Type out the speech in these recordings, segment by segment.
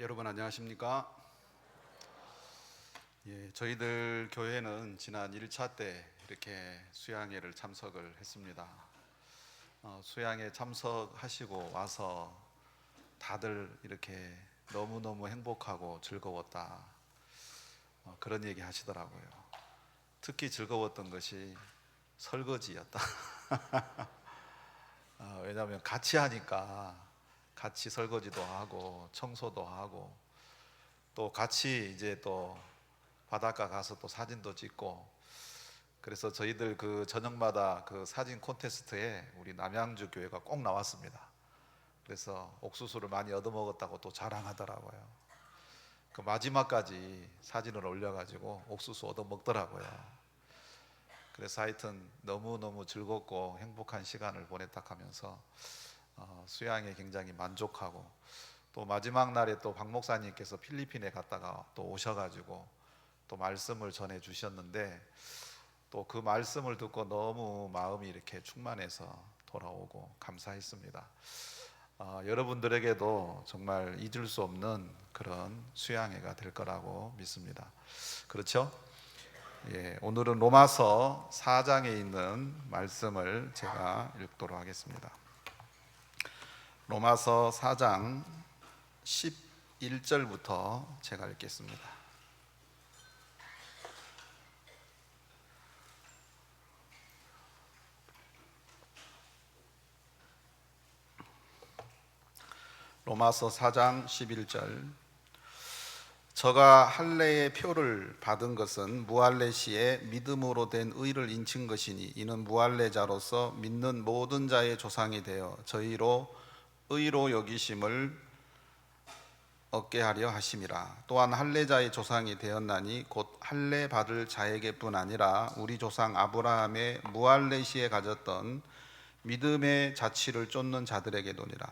여러분 안녕하십니까? 저희들 교회는 지난 1차 때 이렇게 수양회를 참석을 했습니다. 수양회 참석하시고 와서 다들 이렇게 너무너무 행복하고 즐거웠다, 그런 얘기 하시더라고요. 특히 즐거웠던 것이 설거지였다. 왜냐하면 같이 하니까 같이 설거지도 하고 청소도 하고 또 같이 이제 또 바닷가 가서 또 사진도 찍고, 그래서 저희들 그 저녁마다 그 사진 콘테스트에 우리 남양주 교회가 꼭 나왔습니다. 그래서 옥수수를 많이 얻어먹었다고 또 자랑하더라고요. 그 마지막까지 사진을 올려가지고 옥수수 얻어먹더라고요. 그래서 하여튼 너무너무 즐겁고 행복한 시간을 보냈다 하면서 수양에 굉장히 만족하고, 또 마지막 날에 또 박 목사님께서 필리핀에 갔다가 또 오셔가지고 또 말씀을 전해 주셨는데, 또 그 말씀을 듣고 너무 마음이 이렇게 충만해서 돌아오고 감사했습니다. 여러분들에게도 정말 잊을 수 없는 그런 수양회가 될 거라고 믿습니다. 그렇죠? 오늘은 로마서 4장에 있는 말씀을 제가 읽도록 하겠습니다. 로마서 4장 11절부터 제가 읽겠습니다. 로마서 4장 11절. 저가 할례의 표를 받은 것은 무할례 시에 믿음으로 된 의를 인친 것이니, 이는 무할례자로서 믿는 모든 자의 조상이 되어 저희로 의로 여기심을 얻게 하려 하심이라. 또한 할례자의 조상이 되었나니 곧 할례 받을 자에게뿐 아니라 우리 조상 아브라함의 무할례 시에 가졌던 믿음의 자취를 쫓는 자들에게도니라.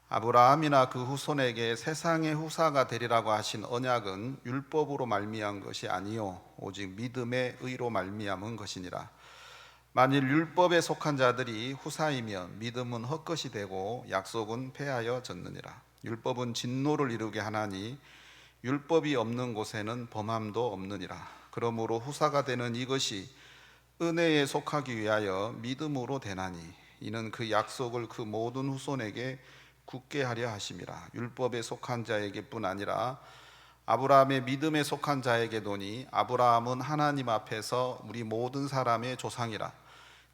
아브라함이나 그 후손에게 세상의 후사가 되리라고 하신 언약은 율법으로 말미암은 것이 아니요 오직 믿음의 의로 말미암은 것이니라. 만일 율법에 속한 자들이 후사이면 믿음은 헛것이 되고 약속은 패하여 졌느니라. 율법은 진노를 이루게 하나니 율법이 없는 곳에는 범함도 없느니라. 그러므로 후사가 되는 이것이 은혜에 속하기 위하여 믿음으로 되나니, 이는 그 약속을 그 모든 후손에게 굳게 하려 하심이라. 율법에 속한 자에게뿐 아니라 아브라함의 믿음에 속한 자에게도니, 아브라함은 하나님 앞에서 우리 모든 사람의 조상이라.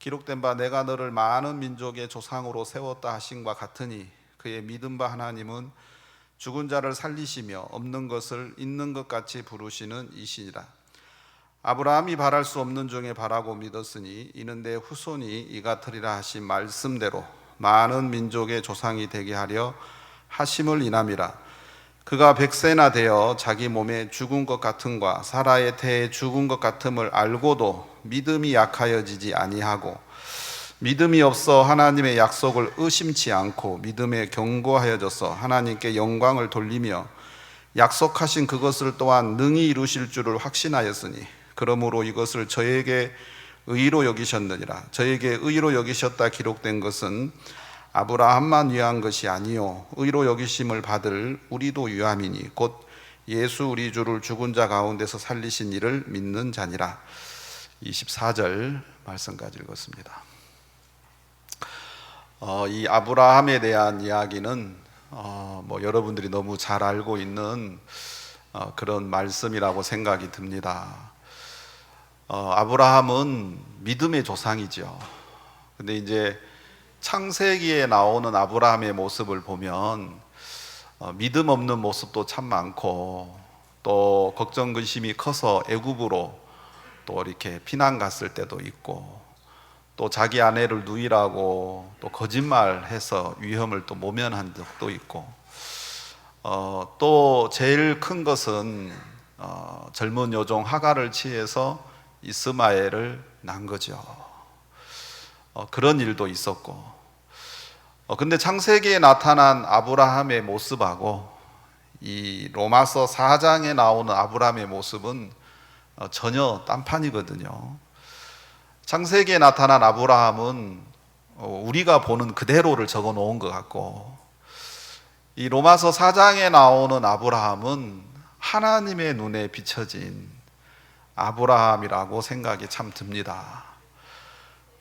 기록된 바 내가 너를 많은 민족의 조상으로 세웠다 하심과 같으니, 그의 믿음 바 하나님은 죽은 자를 살리시며 없는 것을 있는 것 같이 부르시는 이시니라. 아브라함이 바랄 수 없는 중에 바라고 믿었으니, 이는 내 후손이 이 같으리라 하신 말씀대로 많은 민족의 조상이 되게 하려 하심을 인함이라. 그가 100세나 되어 자기 몸에 죽은 것 같음과 사라의 태에 죽은 것 같음을 알고도 믿음이 약하여지지 아니하고, 믿음이 없어 하나님의 약속을 의심치 않고 믿음에 견고하여져서 하나님께 영광을 돌리며 약속하신 그것을 또한 능히 이루실 줄을 확신하였으니, 그러므로 이것을 저에게 의로 여기셨느니라. 저에게 의로 여기셨다 기록된 것은 아브라함만 위한 것이 아니요 의로 여기심을 받을 우리도 유함이니, 곧 예수 우리 주를 죽은 자 가운데서 살리신 이를 믿는 자니라. 24절 말씀까지 읽었습니다. 이 아브라함에 대한 이야기는 여러분들이 너무 잘 알고 있는 그런 말씀이라고 생각이 듭니다. 아브라함은 믿음의 조상이죠. 근데 이제 창세기에 나오는 아브라함의 모습을 보면 믿음 없는 모습도 참 많고, 또 걱정 근심이 커서 애굽으로 또 이렇게 피난 갔을 때도 있고, 또 자기 아내를 누이라고 또 거짓말해서 위험을 또 모면한 적도 있고, 또 제일 큰 것은 젊은 여종 하갈을 취해서 이스마엘을 낳은 거죠. 그런 일도 있었고, 근데 창세기에 나타난 아브라함의 모습하고 이 로마서 4장에 나오는 아브라함의 모습은 전혀 딴판이거든요. 창세기에 나타난 아브라함은 우리가 보는 그대로를 적어 놓은 것 같고, 이 로마서 4장에 나오는 아브라함은 하나님의 눈에 비춰진 아브라함이라고 생각이 참 듭니다.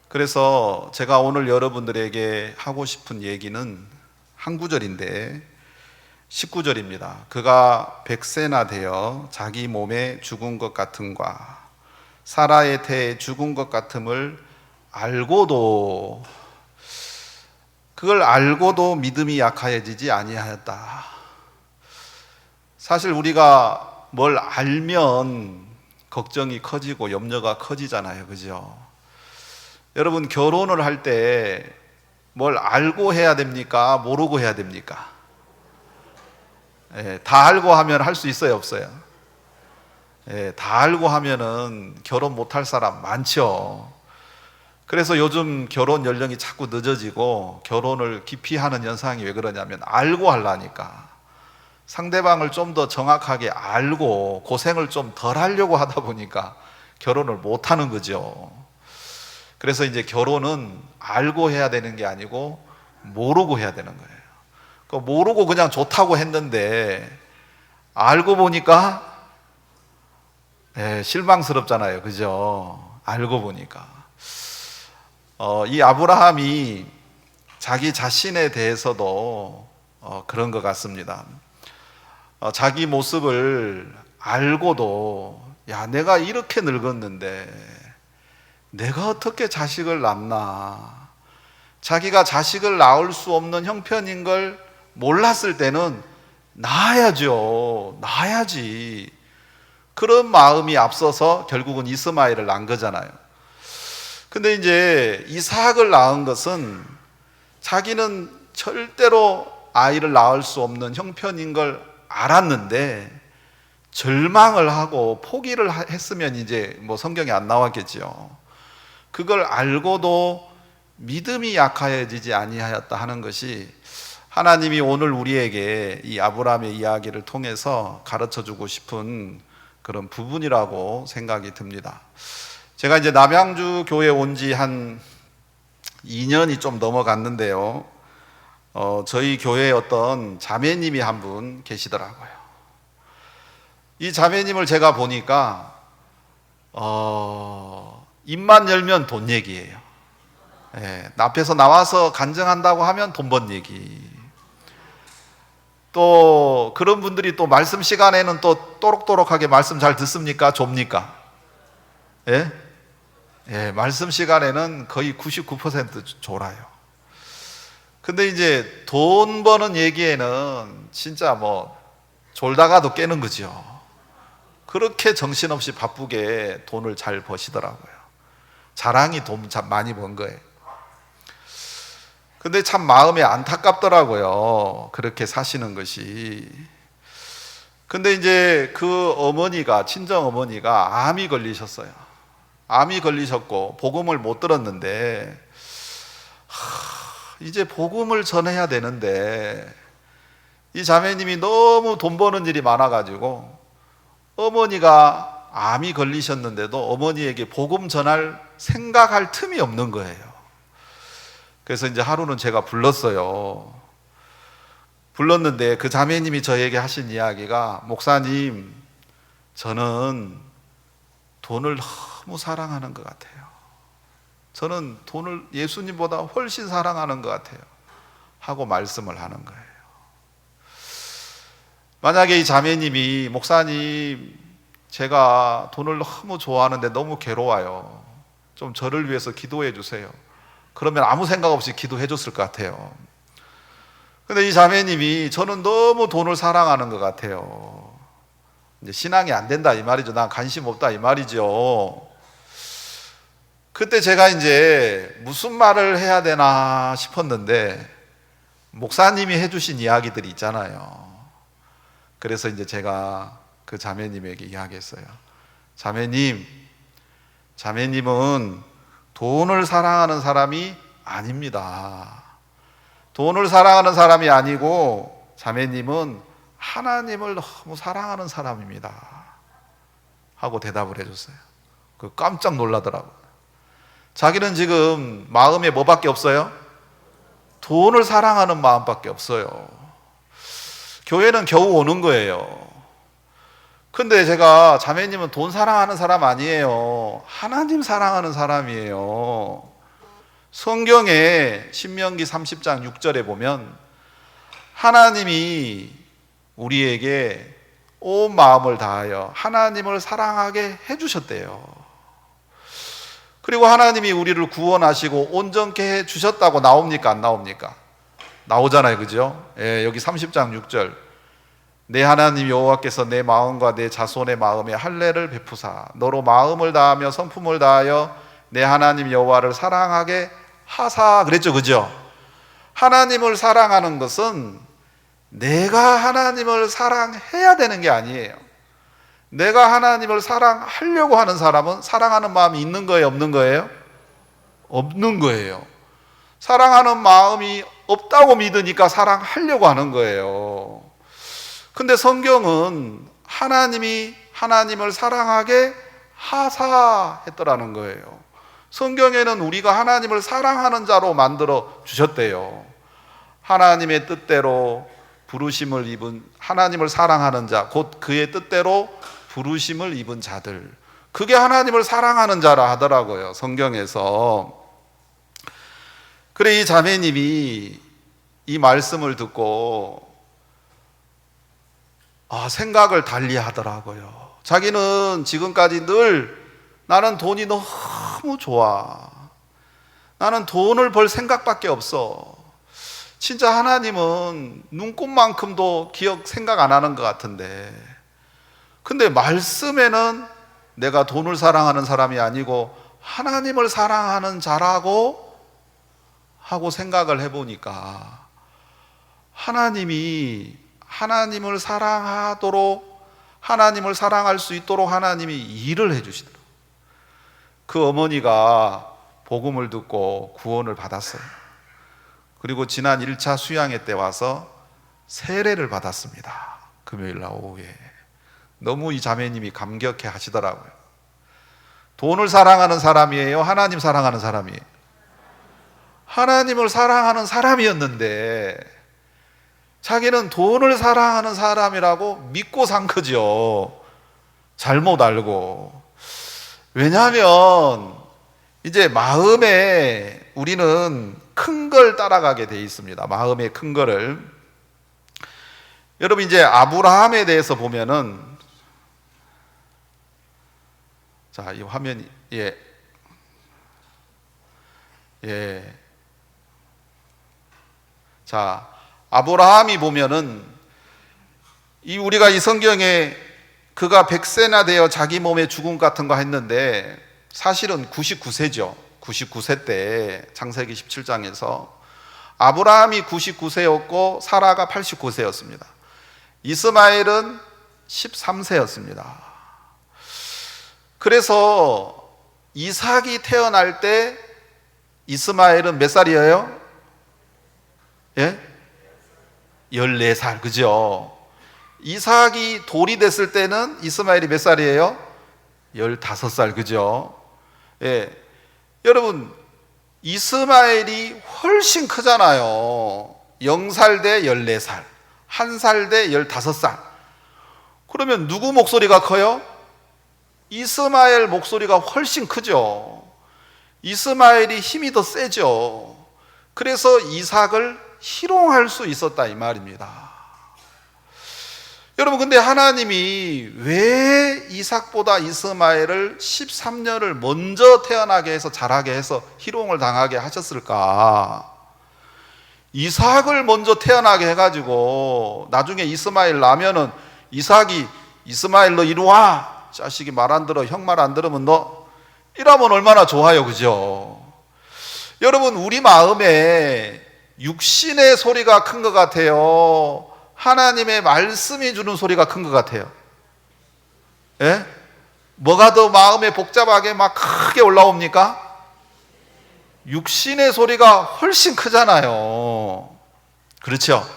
그래서 제가 오늘 여러분들에게 하고 싶은 얘기는 한 구절인데 19절입니다. 그가 100세나 되어 자기 몸에 죽은 것 같음과 사라의 태에 죽은 것 같음을 알고도, 그걸 알고도 믿음이 약하여지지 아니하였다. 사실 우리가 뭘 알면 걱정이 커지고 염려가 커지잖아요, 그죠? 여러분, 결혼을 할 때 뭘 알고 해야 됩니까? 모르고 해야 됩니까? 다 알고 하면 할 수 있어요, 없어요? 다 알고 하면은 결혼 못할 사람 많죠. 그래서 요즘 결혼 연령이 자꾸 늦어지고 결혼을 기피하는 현상이 왜 그러냐면 알고 하려니까, 상대방을 좀 더 정확하게 알고 고생을 좀 덜 하려고 하다 보니까 결혼을 못 하는 거죠. 그래서 이제 결혼은 알고 해야 되는 게 아니고 모르고 해야 되는 거예요. 모르고 그냥 좋다고 했는데 알고 보니까 실망스럽잖아요, 그죠? 알고 보니까 이 아브라함이 자기 자신에 대해서도 그런 것 같습니다. 자기 모습을 알고도, 야, 내가 이렇게 늙었는데 내가 어떻게 자식을 낳나, 자기가 자식을 낳을 수 없는 형편인 걸 몰랐을 때는 낳아야죠, 낳아야지, 그런 마음이 앞서서 결국은 이스마엘을 낳은 거잖아요. 근데 이제 이삭을 낳은 것은 자기는 절대로 아이를 낳을 수 없는 형편인 걸 알았는데 절망을 하고 포기를 했으면 이제 뭐 성경에 안 나왔겠죠. 그걸 알고도 믿음이 약하여지지 아니하였다 하는 것이 하나님이 오늘 우리에게 이 아브라함의 이야기를 통해서 가르쳐주고 싶은 그런 부분이라고 생각이 듭니다. 제가 이제 남양주 교회 온 지 한 2년이 좀 넘어갔는데요. 저희 교회에 어떤 자매님이 한 분 계시더라고요. 이 자매님을 제가 보니까 입만 열면 돈 얘기예요. 앞에서 나와서 간증한다고 하면 돈 번 얘기. 또 그런 분들이 또 말씀 시간에는 또 또록또록하게 말씀 잘 듣습니까? 좁니까? 말씀 시간에는 거의 99% 졸아요. 근데 이제 돈 버는 얘기에는 진짜 뭐 졸다가도 깨는 거죠. 그렇게 정신없이 바쁘게 돈을 잘 버시더라고요. 자랑이 돈 참 많이 번 거예요. 근데 참 마음이 안타깝더라고요, 그렇게 사시는 것이. 근데 이제 그 어머니가, 친정 어머니가 암이 걸리셨어요. 암이 걸리셨고 복음을 못 들었는데 이제 복음을 전해야 되는데 이 자매님이 너무 돈 버는 일이 많아가지고 어머니가 암이 걸리셨는데도 어머니에게 복음 전할 생각할 틈이 없는 거예요. 그래서 이제 하루는 제가 불렀어요. 불렀는데 그 자매님이 저에게 하신 이야기가, 목사님, 저는 돈을 너무 사랑하는 것 같아요. 저는 돈을 예수님보다 훨씬 사랑하는 것 같아요 하고 말씀을 하는 거예요. 만약에 이 자매님이, 목사님, 제가 돈을 너무 좋아하는데 너무 괴로워요, 좀 저를 위해서 기도해 주세요, 그러면 아무 생각 없이 기도해 줬을 것 같아요. 근데 이 자매님이, 저는 너무 돈을 사랑하는 것 같아요, 이제 신앙이 안 된다 이 말이죠. 난 관심 없다 이 말이죠. 그때 제가 이제 무슨 말을 해야 되나 싶었는데 목사님이 해주신 이야기들이 있잖아요. 그래서 이제 제가 그 자매님에게 이야기했어요. 자매님은 돈을 사랑하는 사람이 아닙니다. 돈을 사랑하는 사람이 아니고 자매님은 하나님을 너무 사랑하는 사람입니다 하고 대답을 해줬어요. 깜짝 놀라더라고요. 자기는 지금 마음에 뭐밖에 없어요? 돈을 사랑하는 마음밖에 없어요. 교회는 겨우 오는 거예요. 근데 제가 자매님은 돈 사랑하는 사람 아니에요. 하나님 사랑하는 사람이에요. 성경에 신명기 30장 6절에 보면 하나님이 우리에게 온 마음을 다하여 하나님을 사랑하게 해주셨대요. 그리고 하나님이 우리를 구원하시고 온전케 해주셨다고 나옵니까? 안 나옵니까? 나오잖아요. 그죠? 예, 여기 30장 6절. 내 하나님 여호와께서 내 마음과 내 자손의 마음에 할례를 베푸사 너로 마음을 다하며 성품을 다하여 내 하나님 여호와를 사랑하게 하사 그랬죠. 그죠? 하나님을 사랑하는 것은 내가 하나님을 사랑해야 되는 게 아니에요. 내가 하나님을 사랑하려고 하는 사람은 사랑하는 마음이 있는 거예요? 없는 거예요? 없는 거예요. 사랑하는 마음이 없다고 믿으니까 사랑하려고 하는 거예요. 근데 성경은 하나님이 하나님을 사랑하게 하사했더라는 거예요. 성경에는 우리가 하나님을 사랑하는 자로 만들어 주셨대요. 하나님의 뜻대로 부르심을 입은 하나님을 사랑하는 자, 곧 그의 뜻대로 부르심을 입은 자들, 그게 하나님을 사랑하는 자라 하더라고요. 성경에서. 그래 이 자매님이 이 말씀을 듣고 생각을 달리 하더라고요. 자기는 지금까지 늘 나는 돈이 너무 좋아. 나는 돈을 벌 생각밖에 없어. 진짜 하나님은 눈꽃만큼도 생각 안 하는 것 같은데. 근데 말씀에는 내가 돈을 사랑하는 사람이 아니고 하나님을 사랑하는 자라고 하고 생각을 해보니까 하나님이 하나님을 사랑하도록 하나님을 사랑할 수 있도록 하나님이 일을 해주시더라고요. 그 어머니가 복음을 듣고 구원을 받았어요. 그리고 지난 1차 수양회 때 와서 세례를 받았습니다. 금요일 날 오후에. 너무 이 자매님이 감격해 하시더라고요. 돈을 사랑하는 사람이에요? 하나님 사랑하는 사람이에요? 하나님을 사랑하는 사람이었는데 자기는 돈을 사랑하는 사람이라고 믿고 산 거죠. 잘못 알고. 왜냐하면 이제 마음에 우리는 큰 걸 따라가게 돼 있습니다. 마음의 큰 거를. 여러분 이제 아브라함에 대해서 보면은 자, 이 화면이 자, 아브라함이 보면은 우리가 이 성경에 그가 100세나 되어 자기 몸에 죽음 같은 거 했는데 사실은 99세죠. 99세 때 창세기 17장에서 아브라함이 99세였고 사라가 89세였습니다. 이스마엘은 13세였습니다. 그래서 이삭이 태어날 때 이스마엘은 몇 살이에요? 예? 14살, 그죠? 이삭이 돌이 됐을 때는 이스마엘이 몇 살이에요? 15살, 그죠? 예. 여러분, 이스마엘이 훨씬 크잖아요. 0살 대 14살, 1살 대 15살. 그러면 누구 목소리가 커요? 이스마엘 목소리가 훨씬 크죠. 이스마엘이 힘이 더 세죠. 그래서 이삭을 희롱할 수 있었다 이 말입니다. 여러분 근데 하나님이 왜 이삭보다 이스마엘을 13년을 먼저 태어나게 해서 자라게 해서 희롱을 당하게 하셨을까? 이삭을 먼저 태어나게 해가지고 나중에 이스마엘 나면은 이삭이 이스마엘 너 이리 와, 자식이 말 안 들어, 형 말 안 들으면 너 이러면 얼마나 좋아요, 그죠? 여러분 우리 마음에 육신의 소리가 큰 것 같아요? 하나님의 말씀이 주는 소리가 큰 것 같아요? 예? 뭐가 더 마음에 복잡하게 막 크게 올라옵니까? 육신의 소리가 훨씬 크잖아요. 그렇죠?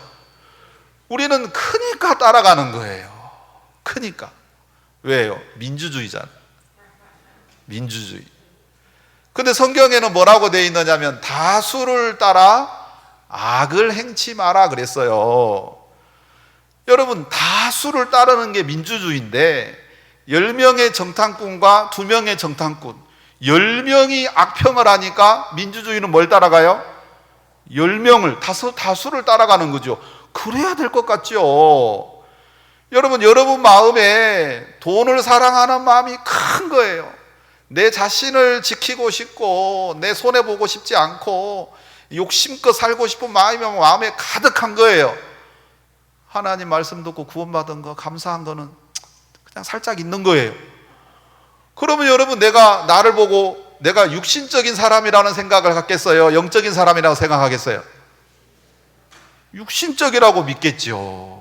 우리는 크니까 따라가는 거예요. 크니까. 왜요? 민주주의잖아요. 민주주의. 근데 성경에는 뭐라고 되어 있느냐면 다수를 따라 악을 행치 마라 그랬어요. 여러분, 다수를 따르는 게 민주주의인데 10명의 정탐꾼과 2명의 정탐꾼, 10명이 악평을 하니까 민주주의는 뭘 따라가요? 10명을, 다수를 따라가는 거죠. 그래야 될 것 같죠. 여러분 마음에 돈을 사랑하는 마음이 큰 거예요. 내 자신을 지키고 싶고 내 손해보고 싶지 않고 욕심껏 살고 싶은 마음이 마음에 가득한 거예요. 하나님 말씀 듣고 구원받은 거, 감사한 거는 그냥 살짝 있는 거예요. 그러면 여러분, 내가 나를 보고 내가 육신적인 사람이라는 생각을 갖겠어요? 영적인 사람이라고 생각하겠어요? 육신적이라고 믿겠죠.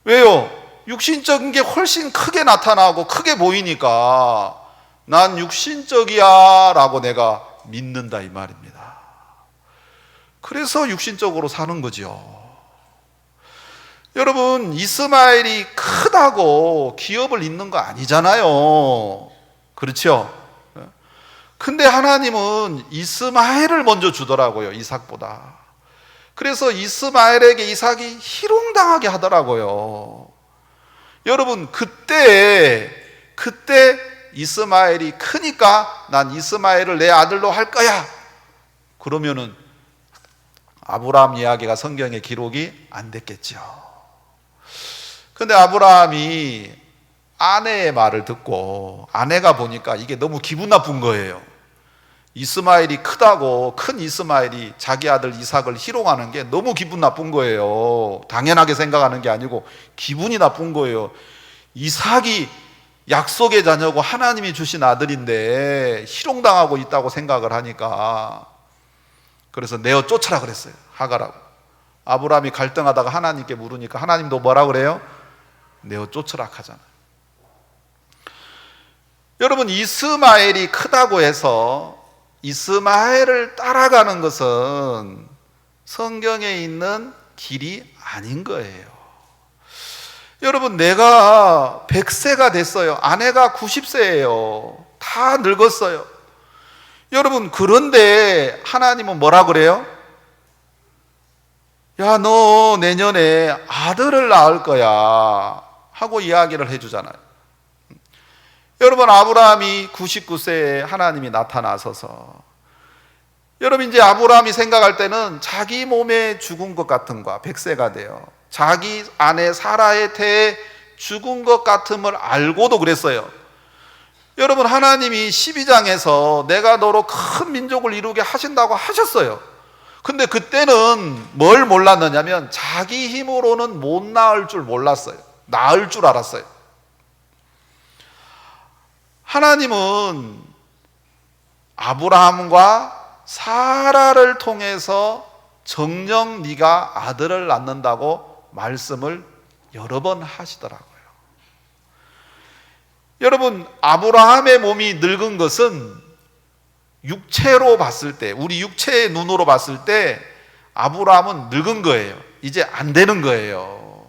왜요? 육신적인 게 훨씬 크게 나타나고 크게 보이니까 난 육신적이야 라고 내가 믿는다, 이 말입니다. 그래서 육신적으로 사는 거죠. 여러분, 이스마엘이 크다고 기업을 잇는 거 아니잖아요. 그렇죠? 근데 하나님은 이스마엘을 먼저 주더라고요, 이삭보다. 그래서 이스마엘에게 이삭이 희롱당하게 하더라고요. 여러분, 그때 이스마엘이 크니까 난 이스마엘을 내 아들로 할 거야, 그러면은 아브라함 이야기가 성경에 기록이 안 됐겠죠. 근데 아브라함이 아내의 말을 듣고, 아내가 보니까 이게 너무 기분 나쁜 거예요. 이스마엘이 크다고 큰 이스마엘이 자기 아들 이삭을 희롱하는 게 너무 기분 나쁜 거예요. 당연하게 생각하는 게 아니고 기분이 나쁜 거예요. 이삭이 약속의 자녀고 하나님이 주신 아들인데 희롱당하고 있다고 생각을 하니까, 그래서 내어 쫓아라 그랬어요, 하가라고. 아브라함이 갈등하다가 하나님께 물으니까 하나님도 뭐라 그래요? 내어 쫓으라 하잖아요. 여러분, 이스마엘이 크다고 해서 이스마엘을 따라가는 것은 성경에 있는 길이 아닌 거예요. 여러분, 내가 100세가 됐어요. 아내가 90세예요. 다 늙었어요. 여러분, 그런데 하나님은 뭐라 그래요? 야, 너 내년에 아들을 낳을 거야 하고 이야기를 해주잖아요. 여러분, 아브라함이 99세에 하나님이 나타나셔서, 여러분, 이제 아브라함이 생각할 때는 자기 몸에 죽은 것 같은 거야. 100세가 돼요. 자기 아내 사라의 태에 죽은 것 같음을 알고도 그랬어요. 여러분, 하나님이 12장에서 내가 너로 큰 민족을 이루게 하신다고 하셨어요. 근데 그때는 뭘 몰랐느냐면 자기 힘으로는 못 낳을 줄 몰랐어요. 낳을 줄 알았어요. 하나님은 아브라함과 사라를 통해서 정녕 네가 아들을 낳는다고 말씀을 여러 번 하시더라고요. 여러분, 아브라함의 몸이 늙은 것은 육체로 봤을 때, 우리 육체의 눈으로 봤을 때 아브라함은 늙은 거예요. 이제 안 되는 거예요.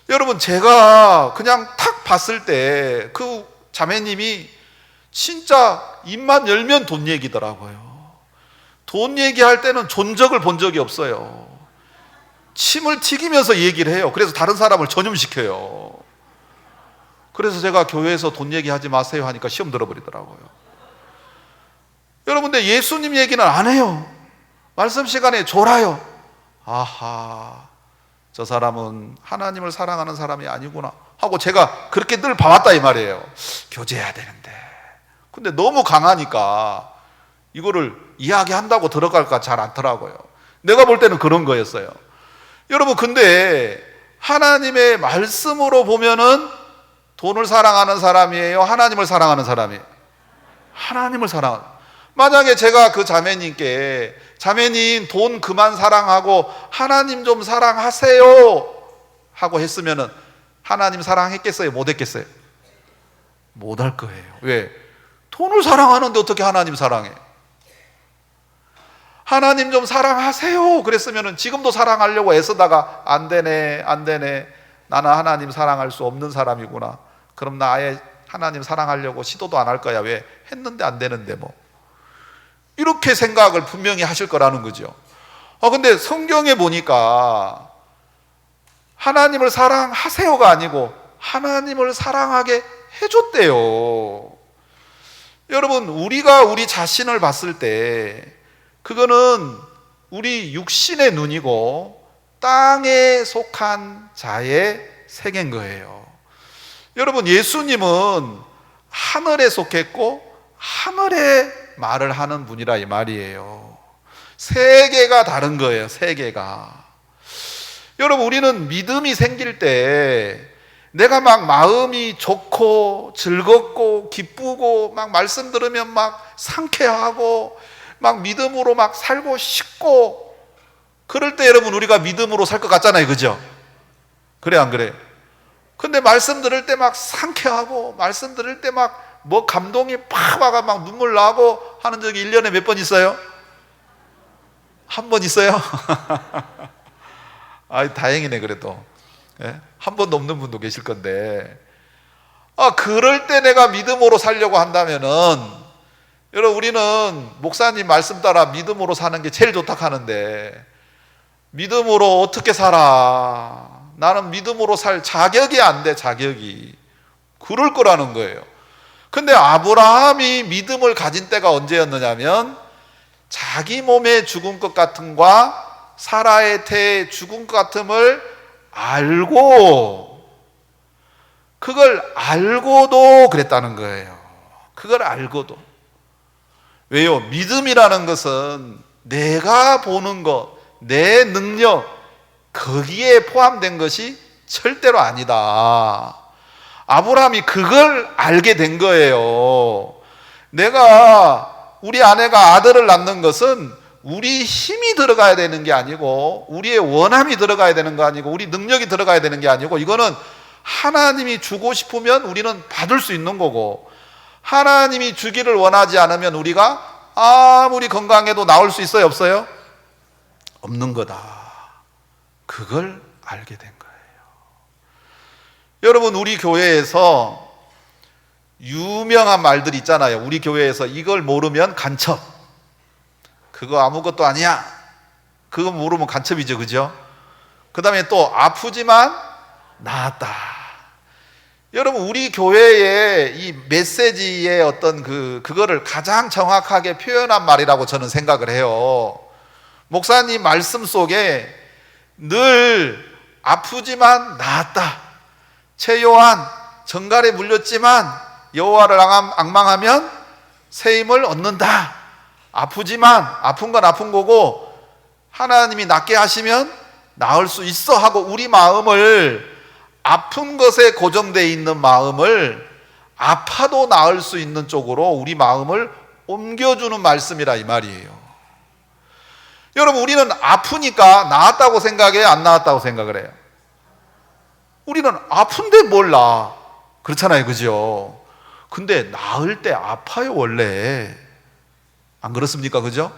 여러분, 제가 그냥 탁 봤을 때 그 자매님이 진짜 입만 열면 돈 얘기더라고요. 돈 얘기할 때는 존적을 본 적이 없어요. 침을 튀기면서 얘기를 해요. 그래서 다른 사람을 전염시켜요. 그래서 제가 교회에서 돈 얘기하지 마세요 하니까 시험 들어버리더라고요. 여러분, 근데 예수님 얘기는 안 해요. 말씀 시간에 졸아요. 아하, 저 사람은 하나님을 사랑하는 사람이 아니구나 하고 제가 그렇게 늘 봐왔다 이 말이에요. 교제해야 되는데. 근데 너무 강하니까 이거를 이야기한다고 들어갈까 잘 않더라고요. 내가 볼 때는 그런 거였어요. 여러분, 근데 하나님의 말씀으로 보면은 돈을 사랑하는 사람이에요? 하나님을 사랑하는 사람이에요? 하나님을 사랑하는. 만약에 제가 그 자매님께, 자매님 돈 그만 사랑하고 하나님 좀 사랑하세요 하고 했으면은 하나님 사랑했겠어요? 못 했겠어요? 못 할 거예요. 왜? 돈을 사랑하는데 어떻게 하나님 사랑해? 하나님 좀 사랑하세요 그랬으면은 지금도 사랑하려고 애쓰다가 안 되네, 나는 하나님 사랑할 수 없는 사람이구나. 그럼 나 아예 하나님 사랑하려고 시도도 안 할 거야. 왜? 했는데 안 되는데 뭐. 이렇게 생각을 분명히 하실 거라는 거죠. 근데 성경에 보니까 하나님을 사랑하세요가 아니고 하나님을 사랑하게 해줬대요. 여러분, 우리가 우리 자신을 봤을 때 그거는 우리 육신의 눈이고 땅에 속한 자의 세계인 거예요. 여러분, 예수님은 하늘에 속했고 하늘에 말을 하는 분이라 이 말이에요. 세계가 다른 거예요. 세계가. 여러분, 우리는 믿음이 생길 때 내가 막 마음이 좋고 즐겁고 기쁘고 막 말씀 들으면 막 상쾌하고 막 믿음으로 막 살고 싶고 그럴 때 여러분 우리가 믿음으로 살 것 같잖아요. 그죠? 그래 안 그래요? 근데 말씀 들을 때 막 상쾌하고 말씀 들을 때 막 뭐 감동이 팍 와가 막 눈물 나고 하는 적이 1년에 몇 번 있어요? 한 번 있어요? 아, 다행이네 그래도. 예? 한 번도 없는 분도 계실 건데, 그럴 때 내가 믿음으로 살려고 한다면은, 여러분 우리는 목사님 말씀 따라 믿음으로 사는 게 제일 좋다 하는데, 믿음으로 어떻게 살아? 나는 믿음으로 살 자격이 안 돼. 자격이. 그럴 거라는 거예요. 근데 아브라함이 믿음을 가진 때가 언제였느냐면 자기 몸의 죽은 것 같음과 사라의 태의 죽은 것 같음을 알고, 그걸 알고도 그랬다는 거예요. 그걸 알고도. 왜요? 믿음이라는 것은 내가 보는 것, 내 능력, 거기에 포함된 것이 절대로 아니다. 아브라함이 그걸 알게 된 거예요. 우리 아내가 아들을 낳는 것은 우리 힘이 들어가야 되는 게 아니고, 우리의 원함이 들어가야 되는 거 아니고, 우리 능력이 들어가야 되는 게 아니고, 이거는 하나님이 주고 싶으면 우리는 받을 수 있는 거고, 하나님이 주기를 원하지 않으면 우리가 아무리 건강해도 나올 수 있어요? 없어요? 없는 거다. 그걸 알게 된 거예요. 여러분, 우리 교회에서 유명한 말들 있잖아요. 우리 교회에서 이걸 모르면 간첩, 그거 아무것도 아니야, 그거 모르면 간첩이죠. 그죠? 그 다음에 또 아프지만 나았다. 여러분, 우리 교회의 이 메시지의 어떤 그거를 가장 정확하게 표현한 말이라고 저는 생각을 해요. 목사님 말씀 속에 늘 아프지만 나았다, 최요한 정갈에 물렸지만 여호와를 앙망하면 새 힘을 얻는다, 아프지만 아픈 건 아픈 거고 하나님이 낫게 하시면 나을 수 있어 하고, 우리 마음을, 아픈 것에 고정되어 있는 마음을 아파도 나을 수 있는 쪽으로 우리 마음을 옮겨주는 말씀이라 이 말이에요. 여러분, 우리는 아프니까 나았다고 생각해요? 안 나았다고 생각을 해요? 우리는 아픈데 몰라. 그렇잖아요. 그죠? 근데 나을 때 아파요 원래. 안 그렇습니까? 그죠?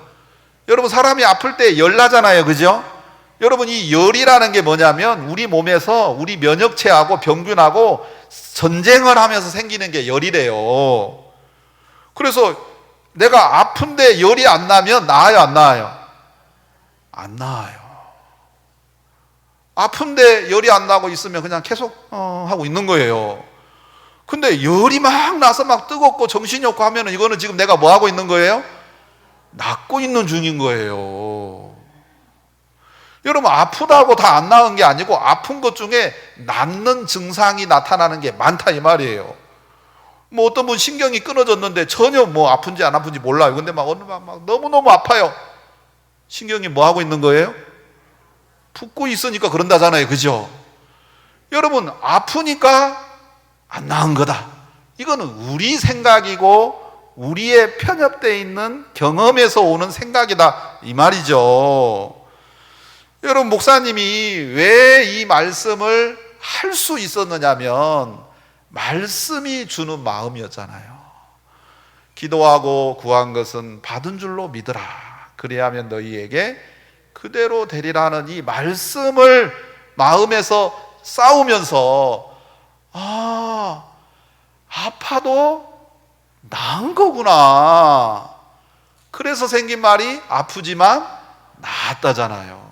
여러분, 사람이 아플 때 열나잖아요. 그죠? 여러분, 이 열이라는 게 뭐냐면 우리 몸에서 우리 면역체하고 병균하고 전쟁을 하면서 생기는 게 열이래요. 그래서 내가 아픈데 열이 안 나면 나아요? 안 나아요? 안 나아요. 아픈데 열이 안 나고 있으면 그냥 계속 하고 있는 거예요. 근데 열이 막 나서 막 뜨겁고 정신이 없고 하면은 이거는 지금 내가 뭐 하고 있는 거예요? 낫고 있는 중인 거예요. 여러분, 아프다고 다 안 나은 게 아니고 아픈 것 중에 낫는 증상이 나타나는 게 많다 이 말이에요. 뭐 어떤 분 신경이 끊어졌는데 전혀 뭐 아픈지 안 아픈지 몰라요. 근데 막 너무너무 아파요. 신경이 뭐 하고 있는 거예요? 붓고 있으니까 그런다잖아요. 그죠? 여러분, 아프니까 안 나은 거다. 이거는 우리 생각이고 우리의 편협되어 있는 경험에서 오는 생각이다 이 말이죠. 여러분, 목사님이 왜 이 말씀을 할 수 있었느냐면 말씀이 주는 마음이었잖아요. 기도하고 구한 것은 받은 줄로 믿으라. 그래야면 너희에게 그대로 되리라는 이 말씀을 마음에서 싸우면서 아파도 나은 거구나. 그래서 생긴 말이 아프지만 나았다잖아요.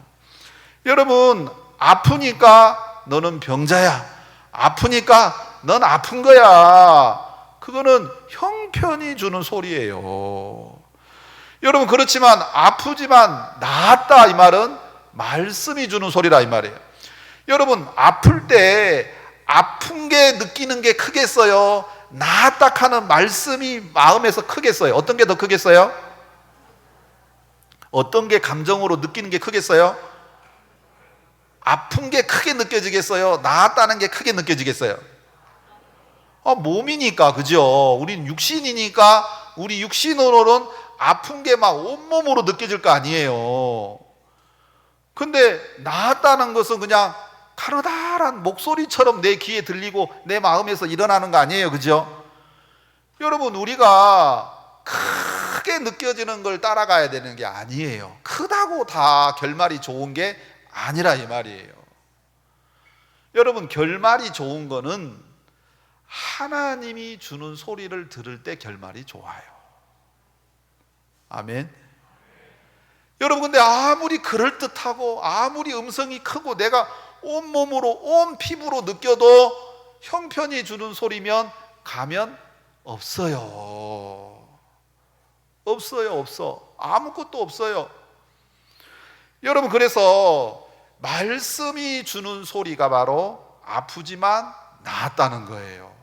여러분, 아프니까 너는 병자야. 아프니까 넌 아픈 거야. 그거는 형편이 주는 소리예요. 여러분, 그렇지만 아프지만 나았다, 이 말은 말씀이 주는 소리라, 이 말이에요. 여러분, 아플 때 아픈 게 느끼는 게 크겠어요? 나았다 하는 말씀이 마음에서 크겠어요? 어떤 게 더 크겠어요? 어떤 게 감정으로 느끼는 게 크겠어요? 아픈 게 크게 느껴지겠어요? 나았다는 게 크게 느껴지겠어요? 몸이니까, 그죠? 우린 육신이니까 우리 육신으로는 아픈 게 막 온몸으로 느껴질 거 아니에요. 근데 나았다는 것은 그냥 가느다란 목소리처럼 내 귀에 들리고 내 마음에서 일어나는 거 아니에요, 그죠? 여러분, 우리가 크게 느껴지는 걸 따라가야 되는 게 아니에요. 크다고 다 결말이 좋은 게 아니라, 이 말이에요. 여러분, 결말이 좋은 거는 하나님이 주는 소리를 들을 때 결말이 좋아요. 아멘. 여러분, 근데 아무리 그럴듯하고 아무리 음성이 크고 내가 온몸으로 온 피부로 느껴도 형편이 주는 소리면 가면 없어요. 없어. 아무것도 없어요. 여러분, 그래서 말씀이 주는 소리가 바로 아프지만 나았다는 거예요.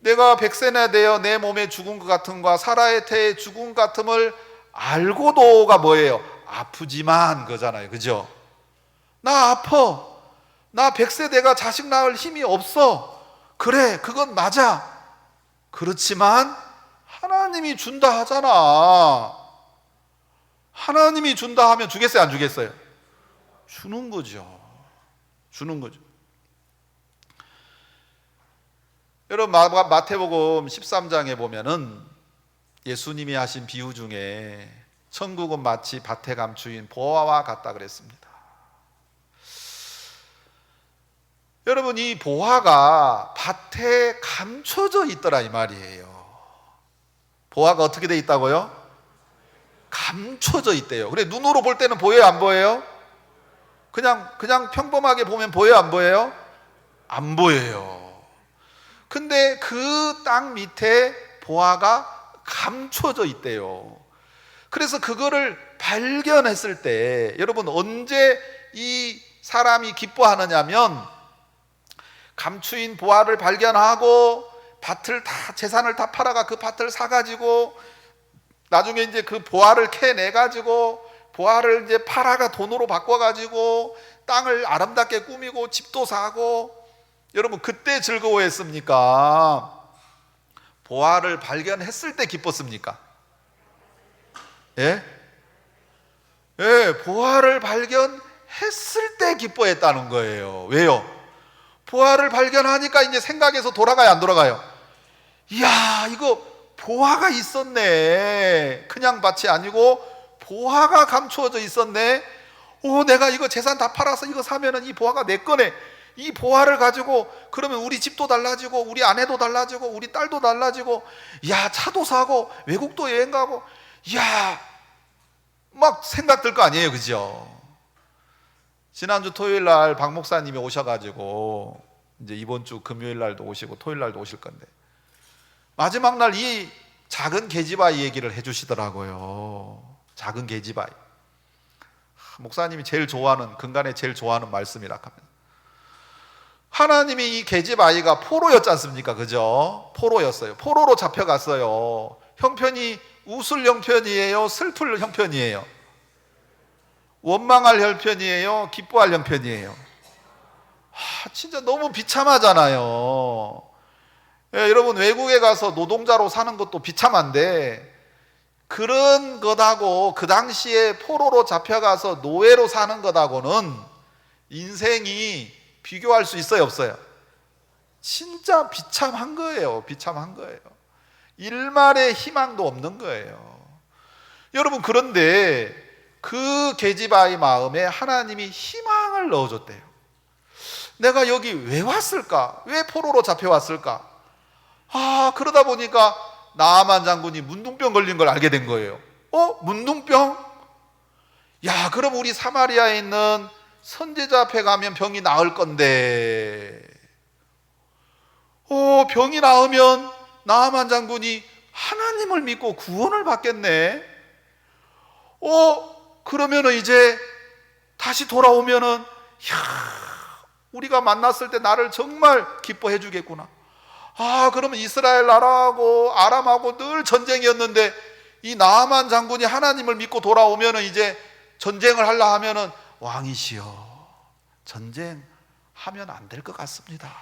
내가 100세나 되어 내 몸에 죽은 것 같음과 사라의 태에 죽은 것 같음을 알고도가 뭐예요? 아프지만 거잖아요, 그죠? 나 아파. 나 100세 내가 자식 낳을 힘이 없어. 그래, 그건 맞아. 그렇지만 하나님이 준다 하잖아. 하나님이 준다 하면 주겠어요, 안 주겠어요? 주는 거죠. 주는 거죠. 여러분, 마태복음 13장에 보면은 예수님이 하신 비유 중에 천국은 마치 밭에 감추인 보화와 같다 그랬습니다. 여러분, 이 보화가 밭에 감춰져 있더라, 이 말이에요. 보화가 어떻게 돼 있다고요? 감춰져 있대요. 그래, 눈으로 볼 때는 보여요, 안 보여요? 그냥 평범하게 보면 보여요, 안 보여요? 안 보여요. 근데 그 땅 밑에 보화가 감춰져 있대요. 그래서 그거를 발견했을 때, 여러분, 언제 이 사람이 기뻐하느냐면 감추인 보화를 발견하고 밭을 다, 재산을 다 팔아가 그 밭을 사가지고 나중에 이제 그 보화를 캐내가지고 보화를 이제 팔아가 돈으로 바꿔가지고 땅을 아름답게 꾸미고 집도 사고, 여러분, 그때 즐거워했습니까? 보화를 발견했을 때 기뻤습니까? 예? 예, 보화를 발견했을 때 기뻐했다는 거예요. 왜요? 보화를 발견하니까 이제 생각에서 돌아가요, 안 돌아가요? 이야, 이거 보화가 있었네. 그냥 밭이 아니고 보화가 감추어져 있었네. 내가 이거 재산 다 팔아서 이거 사면은 이 보화가 내 거네. 이 보화를 가지고 그러면 우리 집도 달라지고 우리 아내도 달라지고 우리 딸도 달라지고, 야, 차도 사고 외국도 여행 가고, 야, 막 생각 들 거 아니에요, 그죠? 지난주 토요일 날 박 목사님이 오셔가지고 이제 이번 주 금요일 날도 오시고 토요일 날도 오실 건데, 마지막 날 이 작은 계집아이 얘기를 해주시더라고요. 작은 계집아이. 목사님이 제일 좋아하는, 근간에 제일 좋아하는 말씀이라 하면, 하나님이 이 계집아이가 포로였지 않습니까? 그죠? 포로였어요. 포로로 잡혀갔어요. 형편이 웃을 형편이에요? 슬플 형편이에요? 원망할 형편이에요? 기뻐할 형편이에요? 진짜 너무 비참하잖아요. 예, 여러분, 외국에 가서 노동자로 사는 것도 비참한데 그런 것하고 그 당시에 포로로 잡혀가서 노예로 사는 것하고는 인생이 비교할 수 있어요, 없어요? 진짜 비참한 거예요. 비참한 거예요. 일말의 희망도 없는 거예요. 여러분, 그런데 그 계집아이 마음에 하나님이 희망을 넣어줬대요. 내가 여기 왜 왔을까? 왜 포로로 잡혀왔을까? 그러다 보니까 나아만 장군이 문둥병 걸린 걸 알게 된 거예요. 문둥병? 야, 그럼 우리 사마리아에 있는 선지자 앞에 가면 병이 나을 건데, 병이 나으면 나아만 장군이 하나님을 믿고 구원을 받겠네. 그러면은 이제 다시 돌아오면은, 우리가 만났을 때 나를 정말 기뻐해 주겠구나. 그러면 이스라엘 나라하고 아람하고 늘 전쟁이었는데 이 나아만 장군이 하나님을 믿고 돌아오면은 이제 전쟁을 하려 하면은, 왕이시여, 전쟁하면 안 될 것 같습니다.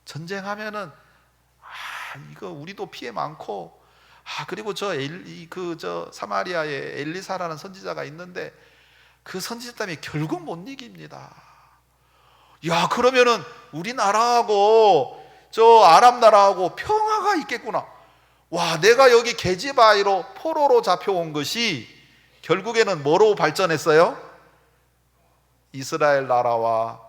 전쟁하면은 이거 우리도 피해 많고, 그리고 저 사마리아에 엘리사라는 선지자가 있는데 그 선지자 때문에 결국 못 이깁니다. 그러면은 우리나라하고 저 아람 나라하고 평화가 있겠구나. 내가 여기 게지바이로 포로로 잡혀온 것이 결국에는 뭐로 발전했어요? 이스라엘 나라와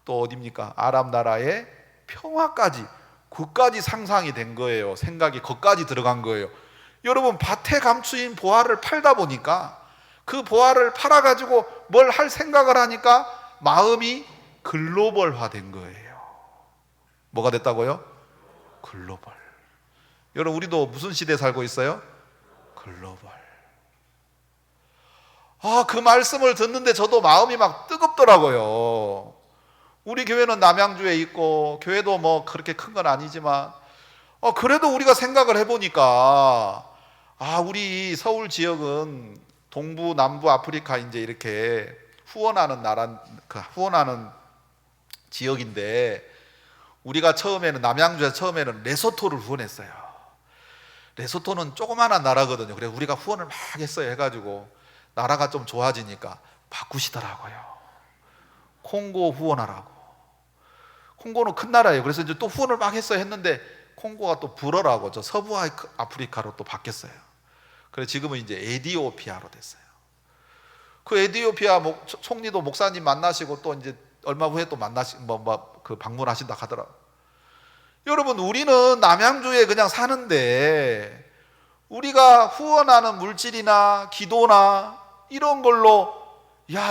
또 어디입니까? 아람 나라의 평화까지, 그까지 상상이 된 거예요. 생각이 거기까지 들어간 거예요. 여러분, 밭에 감추인 보화를 팔다 보니까, 그 보화를 팔아가지고 뭘 할 생각을 하니까 마음이 글로벌화 된 거예요. 뭐가 됐다고요? 글로벌. 여러분, 우리도 무슨 시대에 살고 있어요? 글로벌. 그 말씀을 듣는데 저도 마음이 막 뜨겁더라고요. 우리 교회는 남양주에 있고, 교회도 뭐 그렇게 큰 건 아니지만, 그래도 우리가 생각을 해보니까, 우리 서울 지역은 동부, 남부 아프리카 이제 이렇게 후원하는 후원하는 지역인데, 우리가 남양주에서 처음에는 레소토를 후원했어요. 레소토는 조그마한 나라거든요. 그래서 우리가 후원을 막 했어요. 해가지고 나라가 좀 좋아지니까 바꾸시더라고요. 콩고 후원하라고. 콩고는 큰 나라예요. 그래서 이제 또 후원을 막 했는데 콩고가 또 불어라고 저 서부 아프리카로 또 바뀌었어요. 그래서 지금은 이제 에티오피아로 됐어요. 그 에티오피아 총리도 목사님 만나시고 또 이제 얼마 후에 또 방문하신다 하더라고요. 여러분, 우리는 남양주에 그냥 사는데 우리가 후원하는 물질이나 기도나 이런 걸로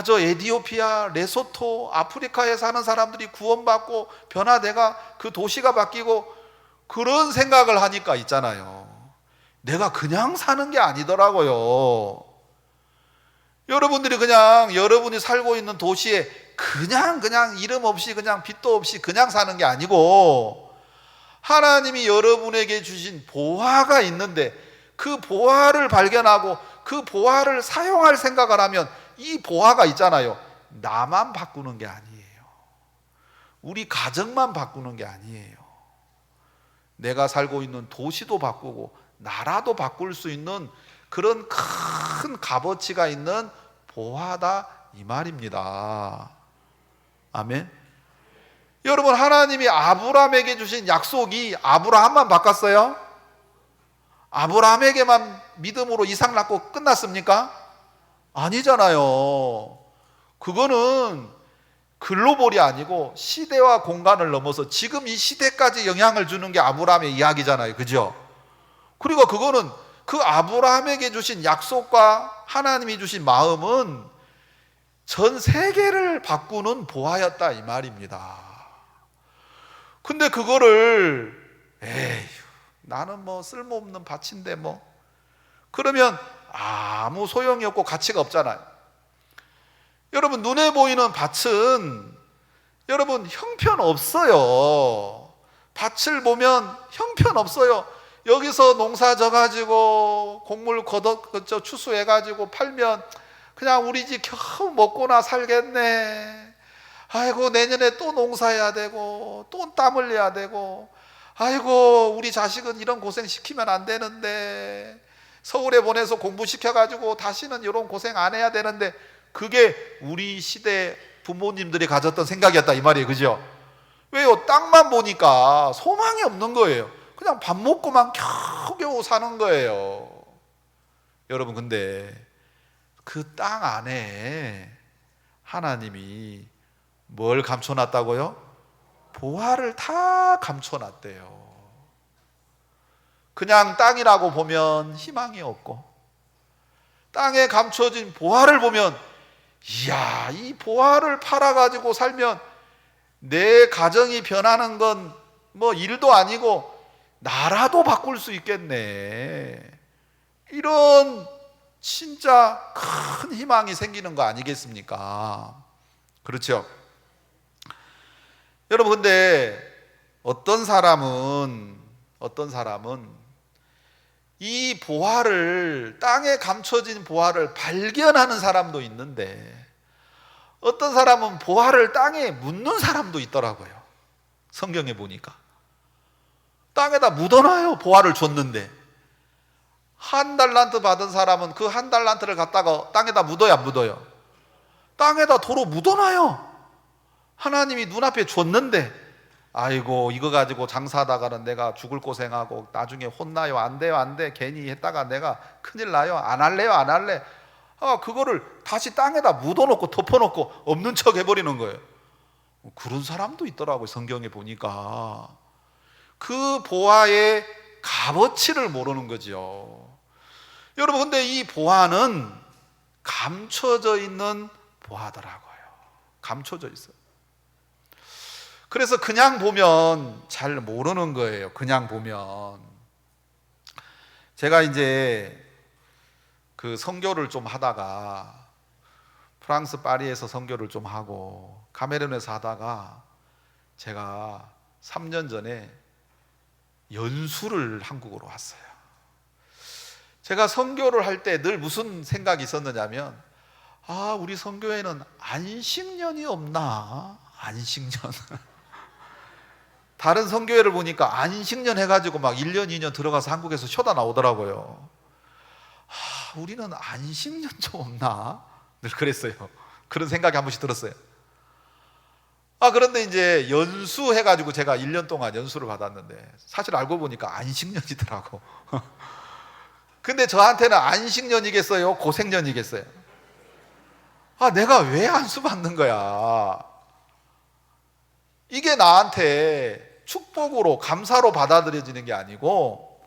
저 에티오피아, 레소토, 아프리카에 사는 사람들이 구원받고 변화돼가 그 도시가 바뀌고, 그런 생각을 하니까 있잖아요, 내가 그냥 사는 게 아니더라고요. 여러분들이 그냥 여러분이 살고 있는 도시에 그냥 이름 없이 그냥 빚도 없이 그냥 사는 게 아니고, 하나님이 여러분에게 주신 보화가 있는데 그 보화를 발견하고 그 보화를 사용할 생각을 하면, 이 보화가 있잖아요, 나만 바꾸는 게 아니에요. 우리 가정만 바꾸는 게 아니에요. 내가 살고 있는 도시도 바꾸고 나라도 바꿀 수 있는 그런 큰 값어치가 있는 보화다, 이 말입니다. 아멘. 여러분, 하나님이 아브라함에게 주신 약속이 아브라함만 바꿨어요? 아브라함에게만 믿음으로 이삭 낳고 끝났습니까? 아니잖아요. 그거는 글로벌이 아니고 시대와 공간을 넘어서 지금 이 시대까지 영향을 주는 게 아브라함의 이야기잖아요. 그죠? 그리고 그거는 그 아브라함에게 주신 약속과 하나님이 주신 마음은 전 세계를 바꾸는 보화였다, 이 말입니다. 근데 그거를 나는 뭐 쓸모없는 밭인데 그러면 아무 소용이 없고 가치가 없잖아요. 여러분, 눈에 보이는 밭은 여러분 형편없어요. 밭을 보면 형편없어요. 여기서 농사 져가지고 곡물 추수해가지고 팔면 그냥 우리 집 겨우 먹고나 살겠네. 아이고, 내년에 또 농사해야 되고 또 땀 흘려야 되고, 아이고, 우리 자식은 이런 고생 시키면 안 되는데, 서울에 보내서 공부시켜가지고 다시는 이런 고생 안 해야 되는데, 그게 우리 시대 부모님들이 가졌던 생각이었다, 이 말이에요. 그죠? 왜요? 땅만 보니까 소망이 없는 거예요. 그냥 밥 먹고만 겨우겨우 사는 거예요. 여러분, 근데 그 땅 안에 하나님이 뭘 감춰놨다고요? 보화를 다 감춰놨대요. 그냥 땅이라고 보면 희망이 없고, 땅에 감춰진 보화를 보면 이야, 이 보화를 팔아가지고 살면 내 가정이 변하는 건 뭐 일도 아니고 나라도 바꿀 수 있겠네. 이런 진짜 큰 희망이 생기는 거 아니겠습니까? 그렇죠? 여러분, 근데 어떤 사람은 이 보화를, 땅에 감춰진 보화를 발견하는 사람도 있는데, 어떤 사람은 보화를 땅에 묻는 사람도 있더라고요. 성경에 보니까 땅에다 묻어놔요. 보화를 줬는데. 한 달란트 받은 사람은 그 한 달란트를 갖다가 땅에다 묻어야 안 묻어요? 땅에다 도로 묻어놔요. 하나님이 눈앞에 줬는데, 아이고, 이거 가지고 장사하다가는 내가 죽을 고생하고 나중에 혼나요. 안 돼요, 안 돼. 괜히 했다가 내가 큰일 나요. 안 할래요, 안 할래. 그거를 다시 땅에다 묻어놓고 덮어놓고 없는 척 해버리는 거예요. 그런 사람도 있더라고요. 성경에 보니까. 그 보화의 값어치를 모르는 거죠. 여러분, 근데 이 보화는 감춰져 있는 보화더라고요. 감춰져 있어요. 그래서 그냥 보면 잘 모르는 거예요. 그냥 보면. 제가 이제 그 선교를 좀 하다가, 프랑스 파리에서 선교를 좀 하고 카메룬에서 하다가, 제가 3년 전에 연수를 한국으로 왔어요. 제가 선교를 할 때 늘 무슨 생각이 있었느냐면, 우리 선교회는 안식년이 없나? 안식년. 다른 선교회를 보니까 안식년 해가지고 막 1년, 2년 들어가서 한국에서 쉬다 나오더라고요. 우리는 안식년 좀 없나? 늘 그랬어요. 그런 생각이 한 번씩 들었어요. 그런데 이제 연수 해가지고 제가 1년 동안 연수를 받았는데, 사실 알고 보니까 안식년이더라고. 근데 저한테는 안식년이겠어요? 고생년이겠어요? 내가 왜 안수 받는 거야? 이게 나한테 축복으로, 감사로 받아들여지는 게 아니고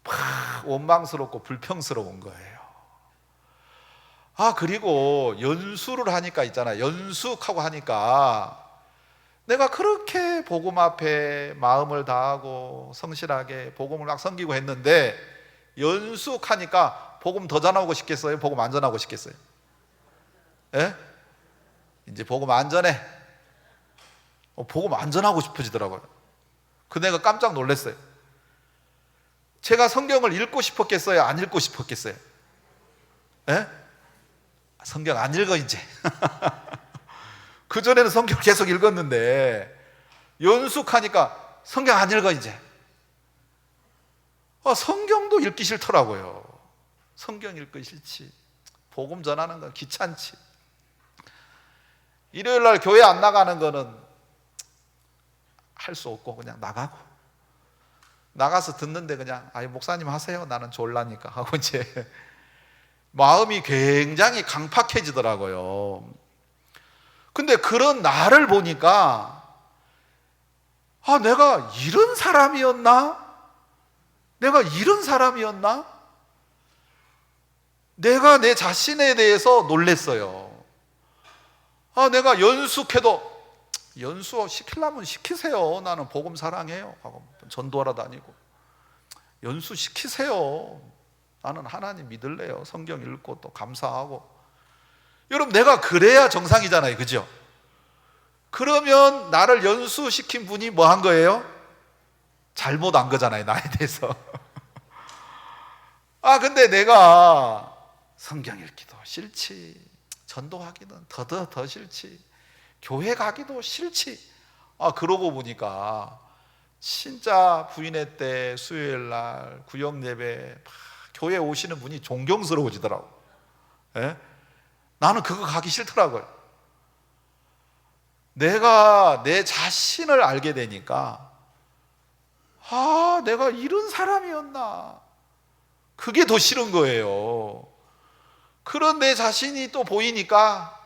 막 원망스럽고 불평스러운 거예요. 그리고 연수를 하니까 있잖아요. 연수하고 하니까 내가 그렇게 복음 앞에 마음을 다하고 성실하게 복음을 막 섬기고 했는데, 연수하니까 복음 더 전하고 싶겠어요? 복음 안 전하고 싶겠어요? 예? 이제 복음 안 전해. 복음 안 전하고 싶어지더라고요. 내가 깜짝 놀랐어요. 제가 성경을 읽고 싶었겠어요? 안 읽고 싶었겠어요? 예? 성경 안 읽어 이제. 그전에는 성경을 계속 읽었는데 연숙하니까 성경 안 읽어 이제. 성경도 읽기 싫더라고요. 성경 읽기 싫지, 복음 전하는 건 귀찮지, 일요일날 교회 안 나가는 거는 할 수 없고 그냥 나가서 듣는데 그냥 목사님 하세요, 나는 졸라니까 하고 이제 마음이 굉장히 강팍해지더라고요. 근데 그런 나를 보니까 내가 이런 사람이었나? 내가 내 자신에 대해서 놀랬어요. 내가 연수해도 연수 시키려면 시키세요. 나는 복음 사랑해요 하고 전도하러 다니고, 연수 시키세요. 나는 하나님 믿을래요. 성경 읽고 또 감사하고. 여러분, 내가 그래야 정상이잖아요. 그죠? 그러면 나를 연수시킨 분이 뭐 한 거예요? 잘못한 거잖아요, 나에 대해서. 근데 내가 성경 읽기도 싫지, 전도하기는 더 싫지, 교회 가기도 싫지. 그러고 보니까 진짜 부인회 때 수요일 날 구역 예배 교회 오시는 분이 존경스러워지더라고. 예? 나는 그거 가기 싫더라고요. 내가 내 자신을 알게 되니까 내가 이런 사람이었나, 그게 더 싫은 거예요. 그런 내 자신이 또 보이니까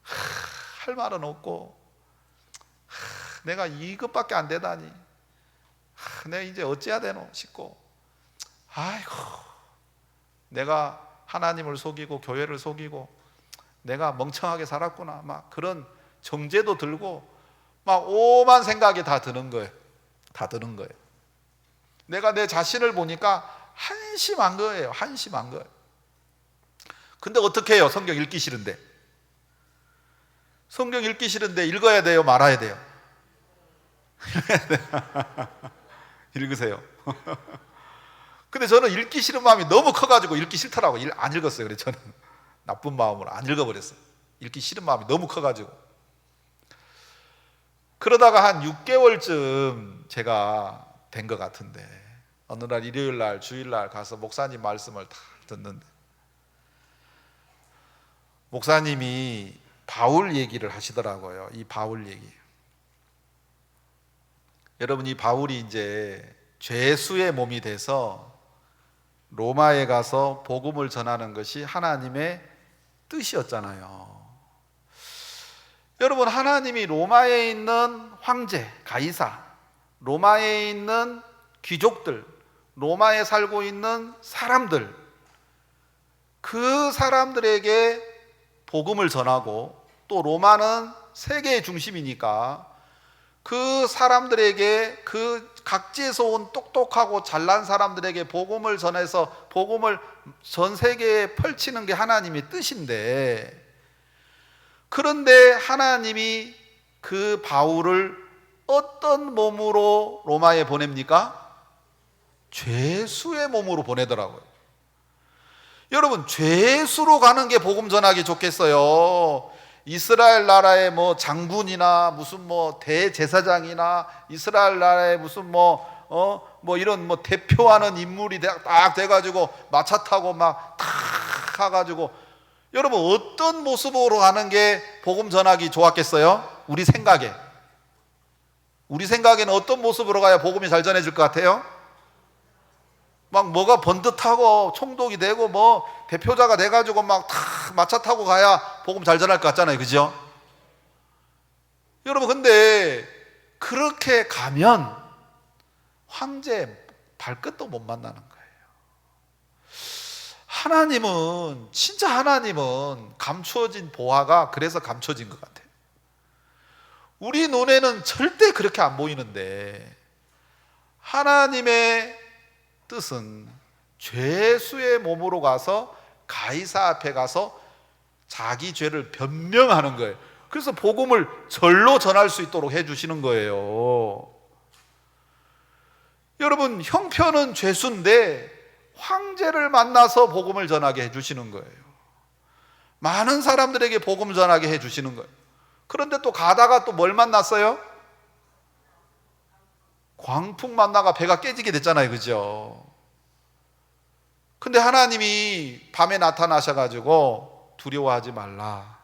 할 말은 없고, 내가 이것밖에 안 되다니, 내가 이제 어찌해야 되노 싶고, 아이고, 내가 하나님을 속이고 교회를 속이고 내가 멍청하게 살았구나, 막 그런 정죄도 들고 막 오만 생각이 다 드는 거예요. 다 드는 거예요. 내가 내 자신을 보니까 한심한 거예요. 한심한 거예요. 근데 어떻게 해요? 성경 읽기 싫은데. 성경 읽기 싫은데 읽어야 돼요? 말아야 돼요? 읽으세요. 근데 저는 읽기 싫은 마음이 너무 커가지고 읽기 싫더라고요. 안 읽었어요. 그래서 저는 나쁜 마음으로 안 읽어버렸어요. 읽기 싫은 마음이 너무 커가지고. 그러다가 한 6개월쯤 제가 된 것 같은데, 어느 날 일요일 날 주일 날 가서 목사님 말씀을 다 듣는데, 목사님이 바울 얘기를 하시더라고요. 이 바울 얘기. 여러분, 이 바울이 이제 죄수의 몸이 돼서 로마에 가서 복음을 전하는 것이 하나님의 뜻이었잖아요. 여러분, 하나님이 로마에 있는 황제, 가이사, 로마에 있는 귀족들, 로마에 살고 있는 사람들, 그 사람들에게 복음을 전하고, 또 로마는 세계의 중심이니까 그 사람들에게, 그 각지에서 온 똑똑하고 잘난 사람들에게 복음을 전해서 복음을 전 세계에 펼치는 게 하나님의 뜻인데, 그런데 하나님이 그 바울을 어떤 몸으로 로마에 보냅니까? 죄수의 몸으로 보내더라고요. 여러분, 죄수로 가는 게 복음 전하기 좋겠어요? 이스라엘 나라의 뭐 장군이나 무슨 뭐 대제사장이나 이스라엘 나라의 무슨 이런 뭐 대표하는 인물이 딱 돼가지고 마차 타고 막 탁 가가지고, 여러분 어떤 모습으로 가는 게 복음 전하기 좋았겠어요? 우리 생각에는 어떤 모습으로 가야 복음이 잘 전해질 것 같아요? 막 뭐가 번듯하고 총독이 되고 뭐 대표자가 돼가지고 막 탁 마차 타고 가야 복음 잘 전할 것 같잖아요. 그죠? 여러분, 근데 그렇게 가면 황제 발끝도 못 만나는 거예요. 하나님은 감추어진 보화가 그래서 감춰진 것 같아요. 우리 눈에는 절대 그렇게 안 보이는데, 하나님의 뜻은 죄수의 몸으로 가서 가이사 앞에 가서 자기 죄를 변명하는 거예요. 그래서 복음을 절로 전할 수 있도록 해주시는 거예요. 여러분, 형편은 죄수인데 황제를 만나서 복음을 전하게 해주시는 거예요. 많은 사람들에게 복음 전하게 해주시는 거예요. 그런데 또 가다가 또 뭘 만났어요? 광풍 만나가 배가 깨지게 됐잖아요. 그죠? 근데 하나님이 밤에 나타나셔가지고 두려워하지 말라.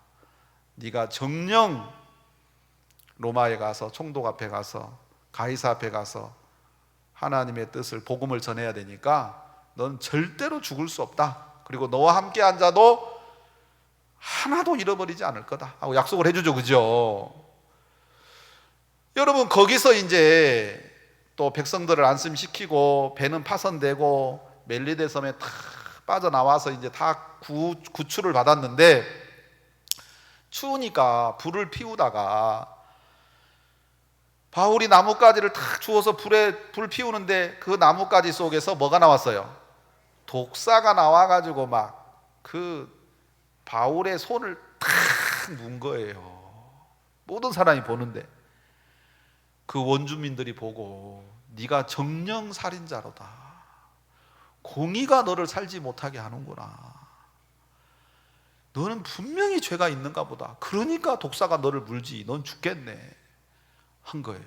네가 정녕 로마에 가서 총독 앞에 가서 가이사 앞에 가서 하나님의 뜻을, 복음을 전해야 되니까 넌 절대로 죽을 수 없다. 그리고 너와 함께 앉아도 하나도 잃어버리지 않을 거다 하고 약속을 해주죠. 그죠? 여러분, 거기서 이제 또 백성들을 안심시키고 배는 파손되고 멜리데 섬에 다 빠져나와서 이제 다 구출을 받았는데, 추우니까 불을 피우다가 바울이 나뭇가지를 탁 주워서 불 피우는데 그 나뭇가지 속에서 뭐가 나왔어요? 독사가 나와가지고 막 그 바울의 손을 탁 문 거예요. 모든 사람이 보는데 그 원주민들이 보고, 네가 정령 살인자로다. 공의가 너를 살지 못하게 하는구나. 너는 분명히 죄가 있는가 보다. 그러니까 독사가 너를 물지. 넌 죽겠네. 한 거예요.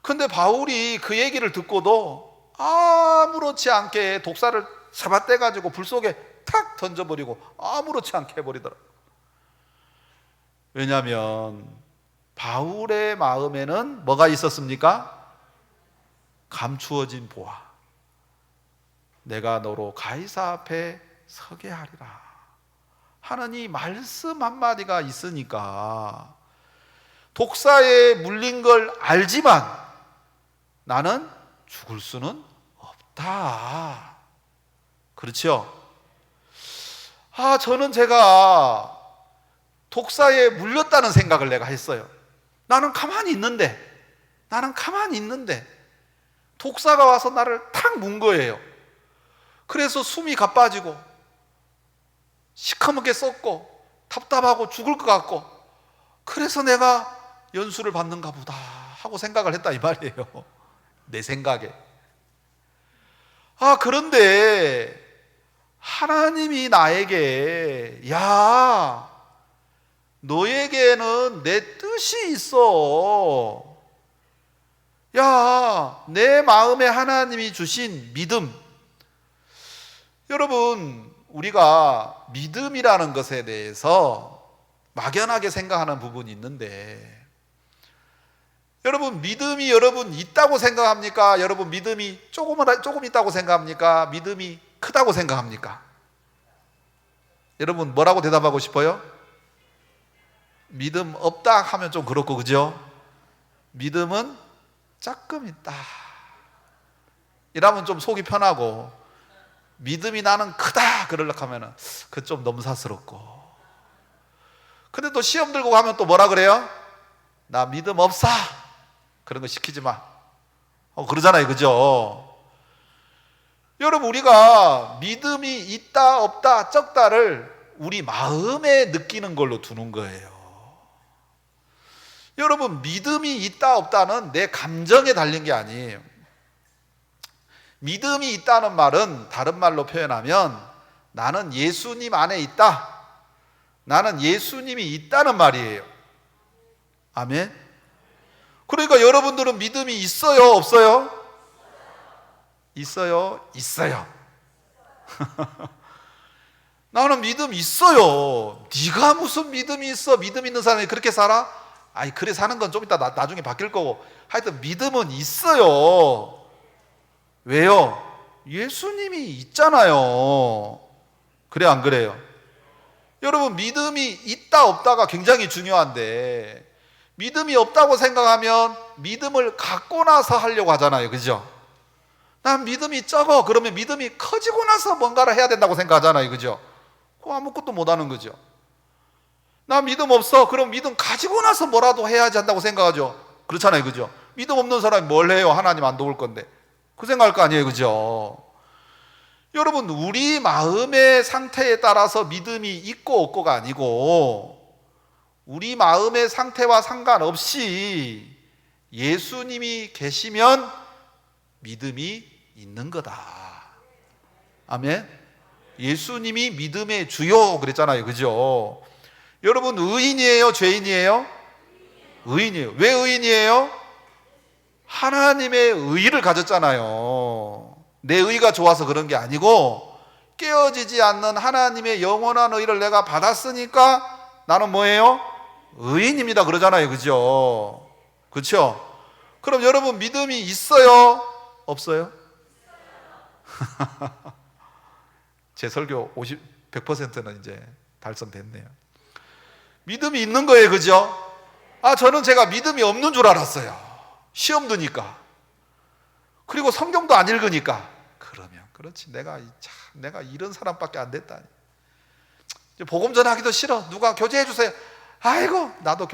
근데 바울이 그 얘기를 듣고도 아무렇지 않게 독사를 잡아떼가지고 불 속에 탁 던져버리고 아무렇지 않게 해버리더라고요. 왜냐하면 바울의 마음에는 뭐가 있었습니까? 감추어진 보화. 내가 너로 가이사 앞에 서게 하리라 하는 이 말씀 한마디가 있으니까, 독사에 물린 걸 알지만 나는 죽을 수는 없다. 그렇죠? 저는 제가 독사에 물렸다는 생각을 내가 했어요. 나는 가만히 있는데 독사가 와서 나를 탁 문 거예요. 그래서 숨이 가빠지고 시커멓게 썩고 답답하고 죽을 것 같고, 그래서 내가 연수를 받는가 보다 하고 생각을 했다 이 말이에요. 내 생각에. 그런데 하나님이 나에게, 야, 너에게는 내 뜻이 있어. 야, 내 마음에 하나님이 주신 믿음. 여러분, 우리가 믿음이라는 것에 대해서 막연하게 생각하는 부분이 있는데, 여러분, 믿음이 여러분 있다고 생각합니까? 여러분, 믿음이 조금 있다고 생각합니까? 믿음이 크다고 생각합니까? 여러분, 뭐라고 대답하고 싶어요? 믿음 없다 하면 좀 그렇고, 그죠? 믿음은 조금 있다 이러면 좀 속이 편하고, 믿음이 나는 크다 그러려고 하면 그 좀 넘사스럽고. 근데 또 시험 들고 가면 또 뭐라 그래요? 나 믿음 없어. 그런 거 시키지 마. 그러잖아요, 그죠? 여러분, 우리가 믿음이 있다 없다 적다를 우리 마음에 느끼는 걸로 두는 거예요. 여러분, 믿음이 있다 없다는 내 감정에 달린 게 아니에요. 믿음이 있다는 말은 다른 말로 표현하면 나는 예수님 안에 있다, 나는 예수님이 있다는 말이에요. 아멘. 그러니까 여러분들은 믿음이 있어요, 없어요? 있어요? 있어요. 나는 믿음 있어요. 네가 무슨 믿음이 있어? 믿음 있는 사람이 그렇게 살아? 그래 사는 건 좀 이따 나중에 바뀔 거고, 하여튼 믿음은 있어요. 왜요? 예수님이 있잖아요. 그래 안 그래요? 여러분, 믿음이 있다 없다가 굉장히 중요한데, 믿음이 없다고 생각하면 믿음을 갖고 나서 하려고 하잖아요, 그죠? 난 믿음이 적어. 그러면 믿음이 커지고 나서 뭔가를 해야 된다고 생각하잖아요, 그죠? 그거 아무것도 못하는 거죠. 나 믿음 없어. 그럼 믿음 가지고 나서 뭐라도 해야지 한다고 생각하죠. 그렇잖아요, 그죠? 믿음 없는 사람이 뭘 해요? 하나님 안 도울 건데. 그 생각할 거 아니에요, 그죠? 여러분, 우리 마음의 상태에 따라서 믿음이 있고 없고가 아니고, 우리 마음의 상태와 상관없이 예수님이 계시면 믿음이 있는 거다. 아멘. 예수님이 믿음의 주요 그랬잖아요, 그죠? 여러분, 의인이에요, 죄인이에요? 의인이에요. 왜 의인이에요? 하나님의 의를 가졌잖아요. 내 의가 좋아서 그런 게 아니고, 깨어지지 않는 하나님의 영원한 의를 내가 받았으니까 나는 뭐예요? 의인입니다 그러잖아요, 그죠? 그렇죠? 그럼 여러분, 믿음이 있어요, 없어요? 제 설교 100%는 이제 달성됐네요. 믿음이 있는 거예요, 그죠? 저는 제가 믿음이 없는 줄 알았어요. 시험 드니까. 그리고 성경도 안 읽으니까. 그러면 그렇지, 내가 이런 사람밖에 안 됐다니. 복음 전하기도 싫어. 누가 교제해 주세요. 아이고, 나도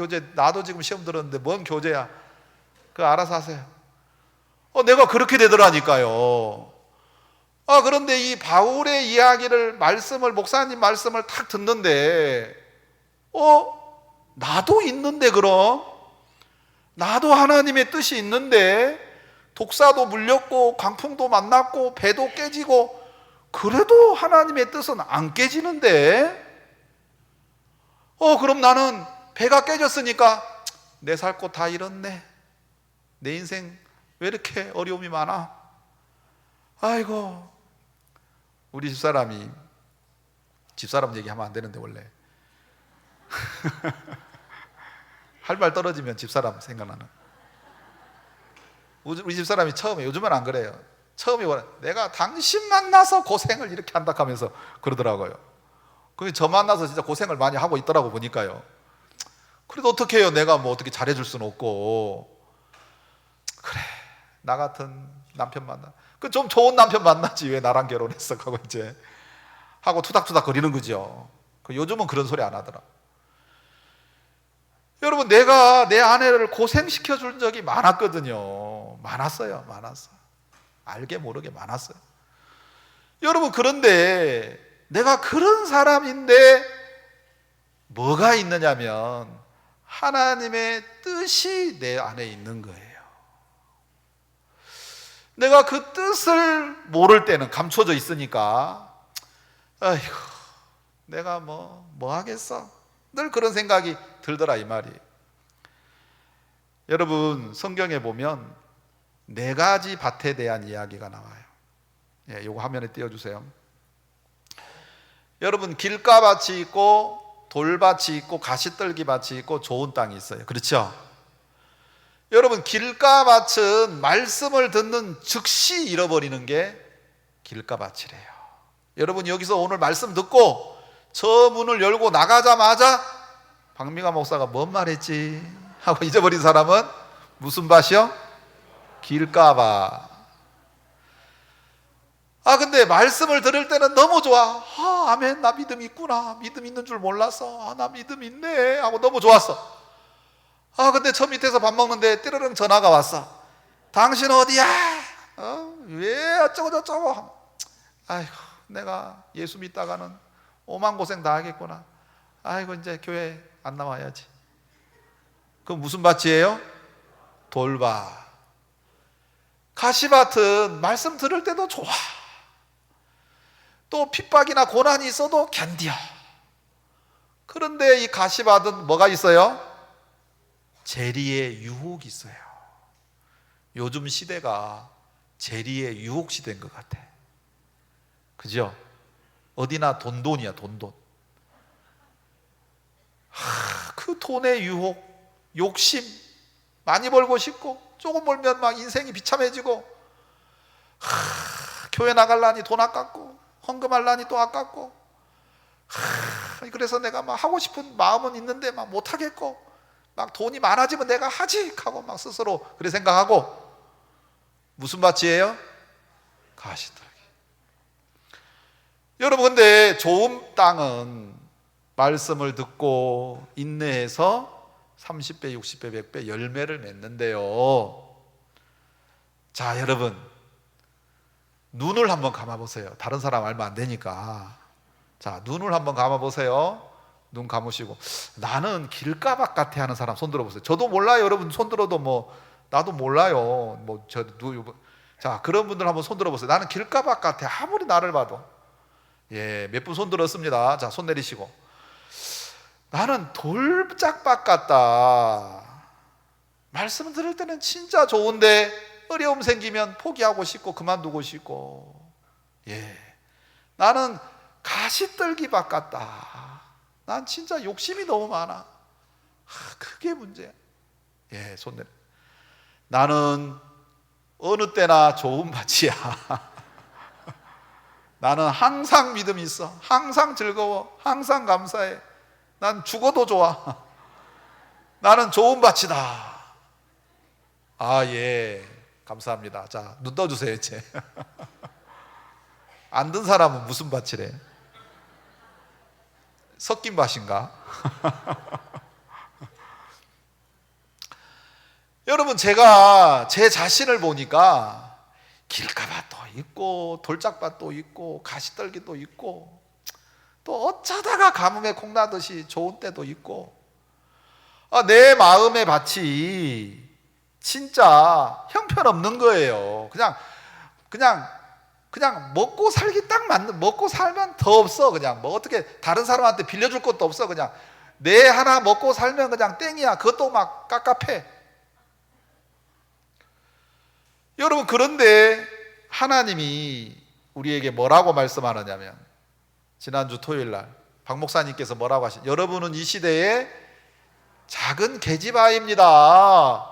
지금 시험 들었는데 뭔 교제야. 그거 알아서 하세요. 내가 그렇게 되더라니까요. 그런데 이 바울의 이야기를, 목사님 말씀을 탁 듣는데, 나도 있는데, 그럼? 나도 하나님의 뜻이 있는데, 독사도 물렸고, 강풍도 만났고, 배도 깨지고, 그래도 하나님의 뜻은 안 깨지는데? 그럼 나는 배가 깨졌으니까 내 살 곳 다 잃었네. 내 인생 왜 이렇게 어려움이 많아? 아이고, 우리 집사람 얘기하면 안 되는데 원래 할 말 떨어지면 집사람 생각나는. 우리 집사람이 처음에, 요즘은 안 그래요. 처음에 내가 당신 만나서 고생을 이렇게 한다 하면서 그러더라고요. 근데 저 만나서 진짜 고생을 많이 하고 있더라고 보니까요. 그래도 어떻게 해요? 내가 뭐 어떻게 잘해줄 수는 없고. 그래, 나 같은 남편 만나. 좀 좋은 남편 만나지 왜 나랑 결혼했어 하고 이제 하고 투닥투닥 거리는 거죠. 요즘은 그런 소리 안 하더라. 여러분, 내가 내 아내를 고생시켜 준 적이 많았거든요. 많았어요. 알게 모르게 많았어요. 여러분, 그런데 내가 그런 사람인데 뭐가 있느냐면 하나님의 뜻이 내 안에 있는 거예요. 내가 그 뜻을 모를 때는 감춰져 있으니까 아이고, 내가 뭐 하겠어? 늘 그런 생각이 들더라, 이 말이에요. 여러분, 성경에 보면 4가지 밭에 대한 이야기가 나와요. 예, 이거 화면에 띄워주세요. 여러분, 길가밭이 있고 돌밭이 있고 가시떨기밭이 있고 좋은 땅이 있어요. 그렇죠? 여러분, 길가밭은 말씀을 듣는 즉시 잃어버리는 게 길가밭이래요. 여러분, 여기서 오늘 말씀 듣고 저 문을 열고 나가자마자 박미가 목사가 뭔 말했지 하고 잊어버린 사람은 무슨 밭이요? 길가밭. 근데 말씀을 들을 때는 너무 좋아. 아멘, 나 믿음 있구나. 믿음 있는 줄 몰랐어. 나 믿음 있네 하고 너무 좋았어. 근데 저 밑에서 밥 먹는데 띠르릉 전화가 왔어. 당신 어디야? 왜 어쩌고 저쩌고. 아이고, 내가 예수 믿다가는 오만 고생 다 하겠구나. 아이고, 이제 교회 안 나와야지. 그럼 무슨 밭이에요? 돌밭. 가시밭은 말씀 들을 때도 좋아. 또 핍박이나 고난이 있어도 견뎌. 그런데 이 가시밭은 뭐가 있어요? 재리의 유혹이 있어요. 요즘 시대가 재리의 유혹 시대인 것 같아. 그죠? 어디나 돈이야, 돈. 그 돈의 유혹, 욕심, 많이 벌고 싶고 조금 벌면 막 인생이 비참해지고, 교회 나갈라니 돈 아깝고 헌금할라니 또 아깝고, 그래서 내가 막 하고 싶은 마음은 있는데 막 못하겠고, 막 돈이 많아지면 내가 하지 하고 막 스스로 그래 생각하고. 무슨 밭이에요? 가시떨기. 여러분, 근데 좋은 땅은 말씀을 듣고 인내해서 30배, 60배, 100배 열매를 맺는데요. 자, 여러분, 눈을 한번 감아보세요. 다른 사람 알면 안 되니까. 자, 눈을 한번 감아보세요. 눈 감으시고, 나는 길가밭 같아 하는 사람 손 들어보세요. 저도 몰라요. 여러분, 손 들어도 나도 몰라요. 자, 그런 분들 한번 손 들어보세요. 나는 길가밭 같아. 아무리 나를 봐도. 예, 몇 분 손 들었습니다. 자, 손 내리시고. 나는 돌짝밭 같다. 말씀 들을 때는 진짜 좋은데 어려움 생기면 포기하고 싶고 그만두고 싶고. 예, 나는 가시떨기밭 같다. 난 진짜 욕심이 너무 많아. 그게 문제야. 예, 손 내려. 나는 어느 때나 좋은 밭이야. 나는 항상 믿음이 있어. 항상 즐거워. 항상 감사해. 난 죽어도 좋아. 나는 좋은 밭이다. 예, 감사합니다. 자, 눈 떠주세요. 이제 안 든 사람은 무슨 밭이래? 섞인 밭인가? 여러분, 제가 제 자신을 보니까 길가밭도 있고 돌짝밭도 있고 가시떨기도 있고 또 어쩌다가 가뭄에 콩나듯이 좋은 때도 있고, 내 마음의 밭이 진짜 형편없는 거예요. 그냥 먹고 살기 딱 맞는, 먹고 살면 더 없어. 그냥 어떻게 다른 사람한테 빌려줄 것도 없어. 그냥 내 하나 먹고 살면 그냥 땡이야. 그것도 막 깝깝해. 여러분, 그런데 하나님이 우리에게 뭐라고 말씀하느냐면, 지난주 토요일 날 박 목사님께서 뭐라고 하시죠? 여러분은 이 시대에 작은 계집아이입니다.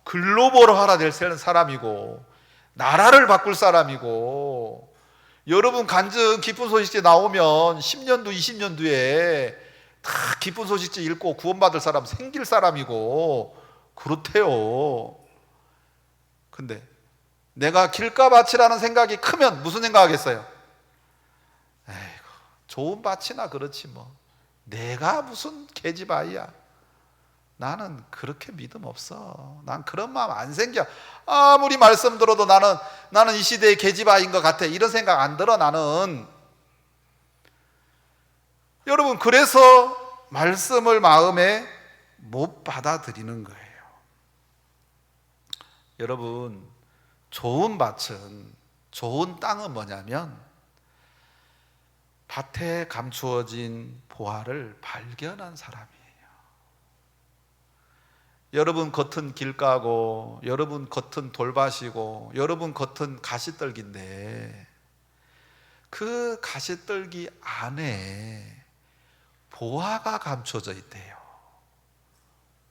글로벌화가 될 사람이고 나라를 바꿀 사람이고, 여러분 간증 기쁜 소식지 나오면 10년 뒤 20년 뒤에 다 기쁜 소식지 읽고 구원받을 사람 생길 사람이고 그렇대요. 근데 내가 길가밭이라는 생각이 크면 무슨 생각하겠어요? 에이구, 좋은 밭이나 그렇지 뭐 내가 무슨 계집아이야. 나는 그렇게 믿음 없어. 난 그런 마음 안 생겨. 아무리 말씀 들어도 나는 이 시대의 계집아이인 것 같아. 이런 생각 안 들어 나는. 여러분, 그래서 말씀을 마음에 못 받아들이는 거예요. 여러분, 좋은 밭은, 좋은 땅은 뭐냐면 밭에 감추어진 보화를 발견한 사람이에요. 여러분 겉은 길가고, 여러분 겉은 돌밭이고, 여러분 겉은 가시떨기인데 그 가시떨기 안에 보화가 감춰져 있대요.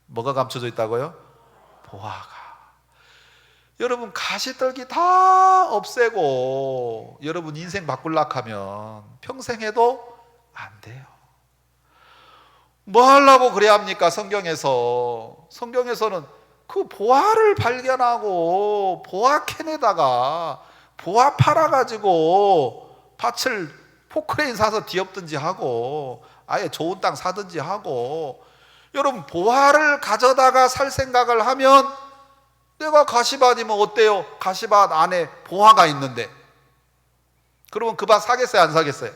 뭐가 감춰져 있다고요? 보화가. 여러분 가시떨기 다 없애고 여러분 인생 바꾸려고 하면 평생 해도 안 돼요. 뭐 하려고 그래야 합니까? 성경에서는 그 보화를 발견하고 보화 캔에다가 보화 팔아가지고 밭을 포크레인 사서 뒤엎든지 하고 아예 좋은 땅 사든지 하고, 여러분 보화를 가져다가 살 생각을 하면 내가 가시밭이면 어때요? 가시밭 안에 보화가 있는데 그러면 그 밭 사겠어요? 안 사겠어요?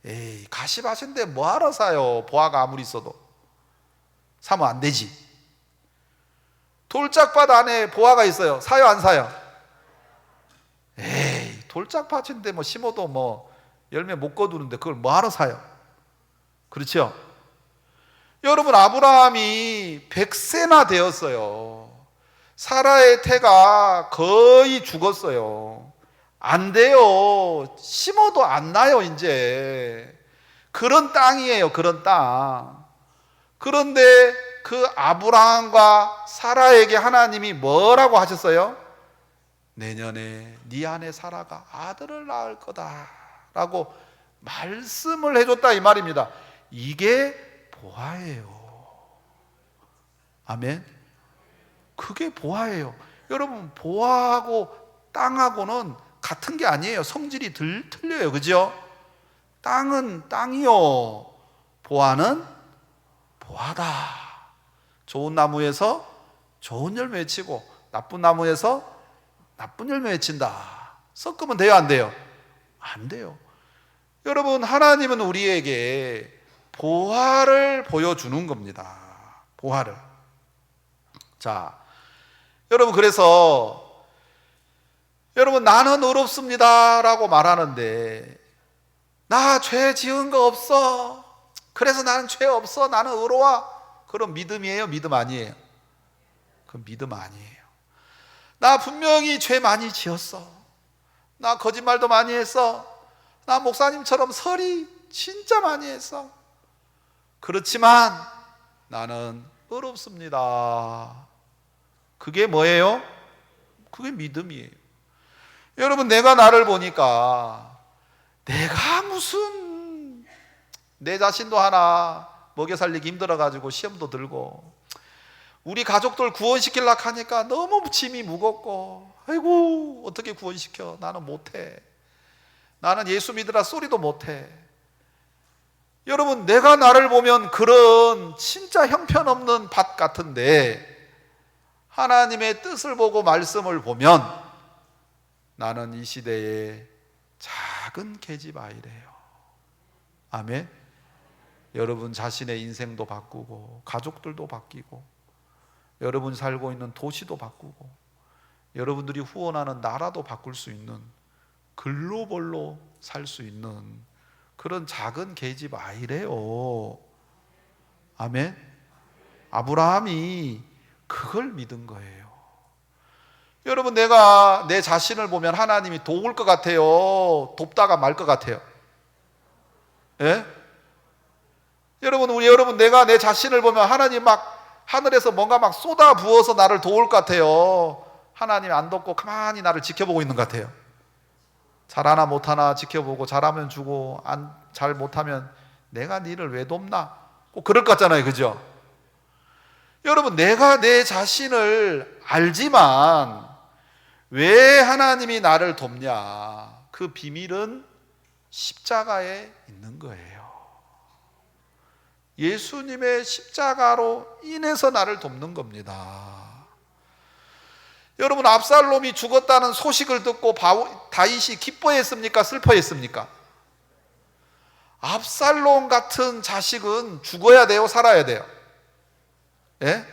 에이, 가시밭인데 뭐하러 사요? 보화가 아무리 있어도 사면 안 되지. 돌짝밭 안에 보화가 있어요. 사요? 안 사요? 에이, 돌짝밭인데 뭐 심어도 뭐 열매 못 거두는데 그걸 뭐하러 사요? 그렇죠? 여러분, 아브라함이 100세나 되었어요. 사라의 태가 거의 죽었어요. 안 돼요. 심어도 안 나요 이제. 그런 땅이에요. 그런 땅. 그런데 그 아브라함과 사라에게 하나님이 뭐라고 하셨어요? 내년에 네 아내 사라가 아들을 낳을 거다 라고 말씀을 해줬다 이 말입니다. 이게 보화예요. 아멘. 그게 보화예요. 여러분, 보화하고 땅하고는 같은 게 아니에요. 성질이 틀려요. 그죠? 땅은 땅이요, 보화는 보화다. 좋은 나무에서 좋은 열매 맺히고 나쁜 나무에서 나쁜 열매 맺힌다. 섞으면 돼요? 안 돼요? 안 돼요. 여러분, 하나님은 우리에게 보화를 보여주는 겁니다. 보화를. 자, 여러분, 그래서 여러분, 나는 의롭습니다 라고 말하는데 나 죄 지은 거 없어, 그래서 나는 죄 없어, 나는 의로워, 그럼 믿음이에요? 믿음 아니에요? 그럼 믿음 아니에요. 나 분명히 죄 많이 지었어, 나 거짓말도 많이 했어, 나 목사님처럼 설이 진짜 많이 했어, 그렇지만 나는 의롭습니다. 그게 뭐예요? 그게 믿음이에요. 여러분, 내가 나를 보니까 내가 무슨 내 자신도 하나 먹여 살리기 힘들어가지고 시험도 들고 우리 가족들 구원시키려고 하니까 너무 짐이 무겁고, 아이고 어떻게 구원시켜, 나는 못해, 나는 예수 믿으라 소리도 못해. 여러분, 내가 나를 보면 그런 진짜 형편없는 밭 같은데 하나님의 뜻을 보고 말씀을 보면 나는 이 시대의 작은 계집 아이래요. 아멘. 여러분 자신의 인생도 바꾸고 가족들도 바뀌고 여러분 살고 있는 도시도 바꾸고 여러분들이 후원하는 나라도 바꿀 수 있는 글로벌로 살 수 있는 그런 작은 계집 아이래요. 아멘. 아브라함이 그걸 믿은 거예요. 여러분, 내가 내 자신을 보면 하나님이 도울 것 같아요? 돕다가 말 것 같아요? 예? 여러분, 내가 내 자신을 보면 하나님 막 하늘에서 뭔가 막 쏟아 부어서 나를 도울 것 같아요? 하나님 안 돕고 가만히 나를 지켜보고 있는 것 같아요? 잘하나 못하나 지켜보고 잘하면 주고 잘 못하면 내가 니를 왜 돕나? 꼭 그럴 것 같잖아요. 그죠? 여러분, 내가 내 자신을 알지만 왜 하나님이 나를 돕냐? 그 비밀은 십자가에 있는 거예요. 예수님의 십자가로 인해서 나를 돕는 겁니다. 여러분, 압살롬이 죽었다는 소식을 듣고 다윗이 기뻐했습니까? 슬퍼했습니까? 압살롬 같은 자식은 죽어야 돼요? 살아야 돼요? 예?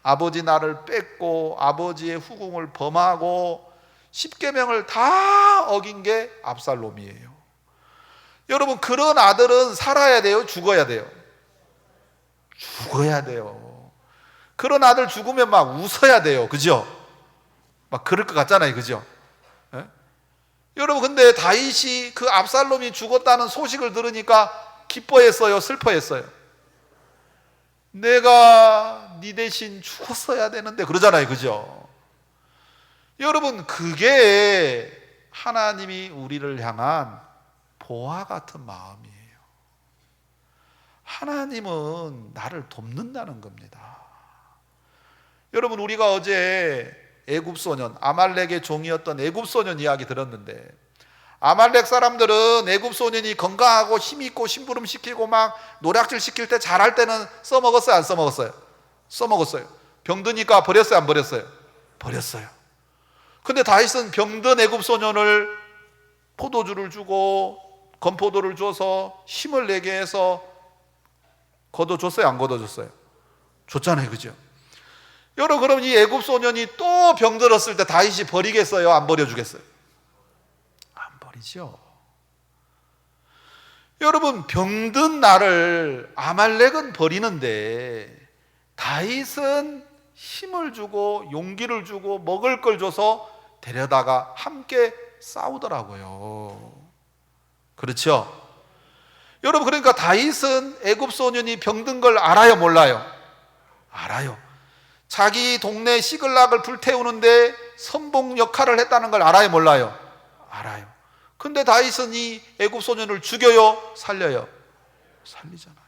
아버지 나를 뺏고 아버지의 후궁을 범하고 십계명을 다 어긴 게 압살롬이에요. 여러분, 그런 아들은 살아야 돼요? 죽어야 돼요? 죽어야 돼요. 그런 아들 죽으면 막 웃어야 돼요. 그죠? 막 그럴 것 같잖아요. 그죠? 예? 여러분, 근데 다윗이 그 압살롬이 죽었다는 소식을 들으니까 기뻐했어요? 슬퍼했어요? 내가 네 대신 죽었어야 되는데 그러잖아요. 그죠? 여러분, 그게 하나님이 우리를 향한 보화 같은 마음이에요. 하나님은 나를 돕는다는 겁니다. 여러분, 우리가 어제 애굽소년, 아말렉의 종이었던 애굽소년 이야기 들었는데, 아말렉 사람들은 애굽소년이 건강하고 힘있고 심부름시키고 막 노략질 시킬 때 잘할 때는 써먹었어요? 안 써먹었어요? 써먹었어요. 병드니까 버렸어요? 안 버렸어요? 버렸어요. 근데 다윗은 병든 애굽소년을 포도주를 주고 건포도를 줘서 힘을 내게 해서 걷어줬어요? 안 걷어줬어요? 줬잖아요. 그죠? 여러분, 그럼 이 애굽 소년이 또 병들었을 때 다윗이 버리겠어요? 안 버려주겠어요? 안 버리죠. 여러분, 병든 나를 아말렉은 버리는데 다윗은 힘을 주고 용기를 주고 먹을 걸 줘서 데려다가 함께 싸우더라고요. 그렇죠? 여러분, 그러니까 다윗은 애굽 소년이 병든 걸 알아요? 몰라요? 알아요. 자기 동네 시글락을 불태우는데 선봉 역할을 했다는 걸 알아요? 몰라요? 알아요. 근데 다윗은 이 애굽 소년을 죽여요? 살려요? 살리잖아요.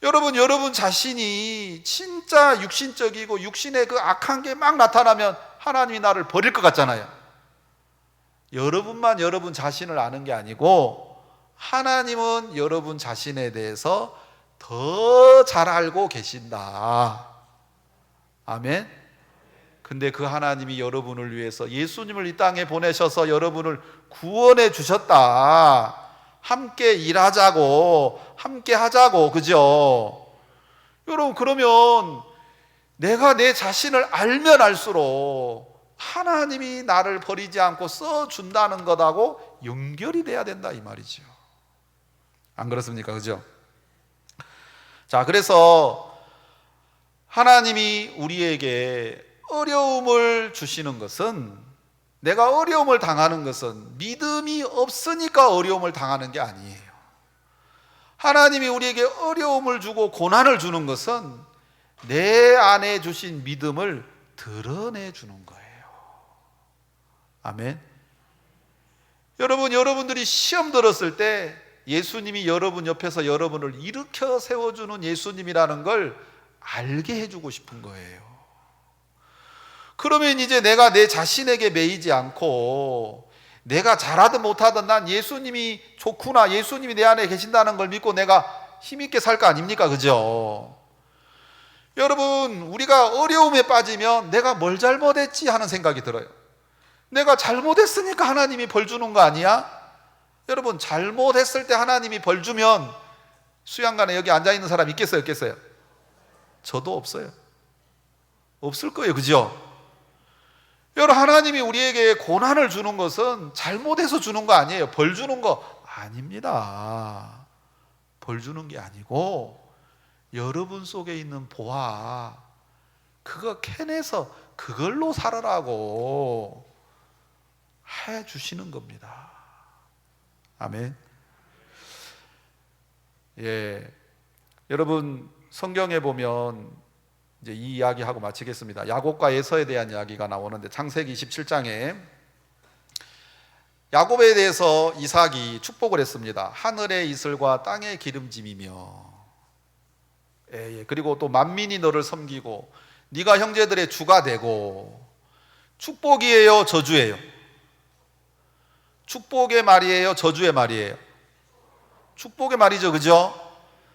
여러분 자신이 진짜 육신적이고 육신의 그 악한 게 막 나타나면 하나님이 나를 버릴 것 같잖아요. 여러분만 여러분 자신을 아는 게 아니고 하나님은 여러분 자신에 대해서 더 잘 알고 계신다. 아멘. 근데 그 하나님이 여러분을 위해서 예수님을 이 땅에 보내셔서 여러분을 구원해 주셨다. 함께 일하자고, 함께 하자고, 그죠? 여러분, 그러면 내가 내 자신을 알면 알수록 하나님이 나를 버리지 않고 써준다는 것하고 연결이 돼야 된다, 이 말이죠. 안 그렇습니까? 그죠? 자, 그래서 하나님이 우리에게 어려움을 주시는 것은, 내가 어려움을 당하는 것은 믿음이 없으니까 어려움을 당하는 게 아니에요. 하나님이 우리에게 어려움을 주고 고난을 주는 것은 내 안에 주신 믿음을 드러내 주는 거예요. 아멘. 여러분들이 시험 들었을 때 예수님이 여러분 옆에서 여러분을 일으켜 세워주는 예수님이라는 걸 알게 해주고 싶은 거예요. 그러면 이제 내가 내 자신에게 매이지 않고 내가 잘하든 못하든 난 예수님이 좋구나, 예수님이 내 안에 계신다는 걸 믿고 내가 힘있게 살 거 아닙니까? 그죠? 여러분, 우리가 어려움에 빠지면 내가 뭘 잘못했지 하는 생각이 들어요. 내가 잘못했으니까 하나님이 벌 주는 거 아니야? 여러분, 잘못했을 때 하나님이 벌 주면 수양관에 여기 앉아있는 사람 있겠어요? 없겠어요? 저도 없어요. 없을 거예요. 그죠? 여러분, 하나님이 우리에게 고난을 주는 것은 잘못해서 주는 거 아니에요. 벌 주는 거 아닙니다. 벌 주는 게 아니고 여러분 속에 있는 보화, 그거 캐내서 그걸로 살아라고 해 주시는 겁니다. 아멘. 예, 여러분 성경에 보면 이제 이 이야기하고 마치겠습니다. 야곱과 에서에 대한 이야기가 나오는데 창세기 27장에 야곱에 대해서 이삭이 축복을 했습니다. 하늘의 이슬과 땅의 기름짐이며, 그리고 또 만민이 너를 섬기고 네가 형제들의 주가 되고. 축복이에요? 저주예요? 축복의 말이에요, 저주의 말이에요? 축복의 말이죠, 그죠?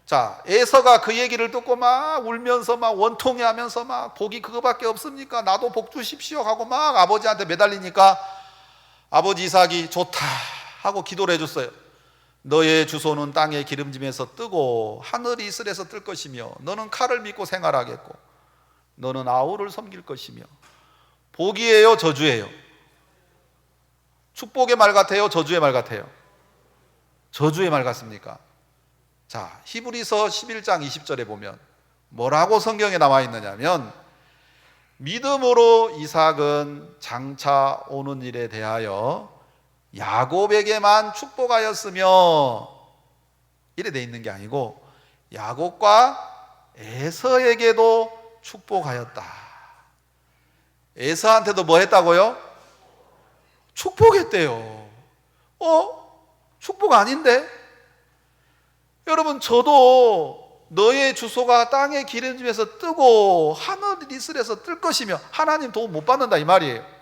자, 에서가 그 얘기를 듣고 막 울면서 막 원통해 하면서 막 복이 그거밖에 없습니까? 나도 복 주십시오 하고 막 아버지한테 매달리니까 아버지 이삭이 좋다 하고 기도를 해줬어요. 너의 주소는 땅의 기름짐에서 뜨고 하늘 이슬에서 뜰 것이며 너는 칼을 믿고 생활하겠고 너는 아우를 섬길 것이며. 복이에요, 저주예요? 축복의 말 같아요, 저주의 말 같아요? 저주의 말 같습니까? 자, 히브리서 11장 20절에 보면 뭐라고 성경에 나와 있느냐면 믿음으로 이삭은 장차 오는 일에 대하여 야곱에게만 축복하였으며, 이래 돼 있는 게 아니고 야곱과 에서에게도 축복하였다. 에서한테도 뭐 했다고요? 축복했대요. 축복 아닌데? 여러분, 저도 너의 주소가 땅의 기름짐에서 뜨고 하늘 이슬에서 뜰 것이며 하나님 도움 못 받는다 이 말이에요.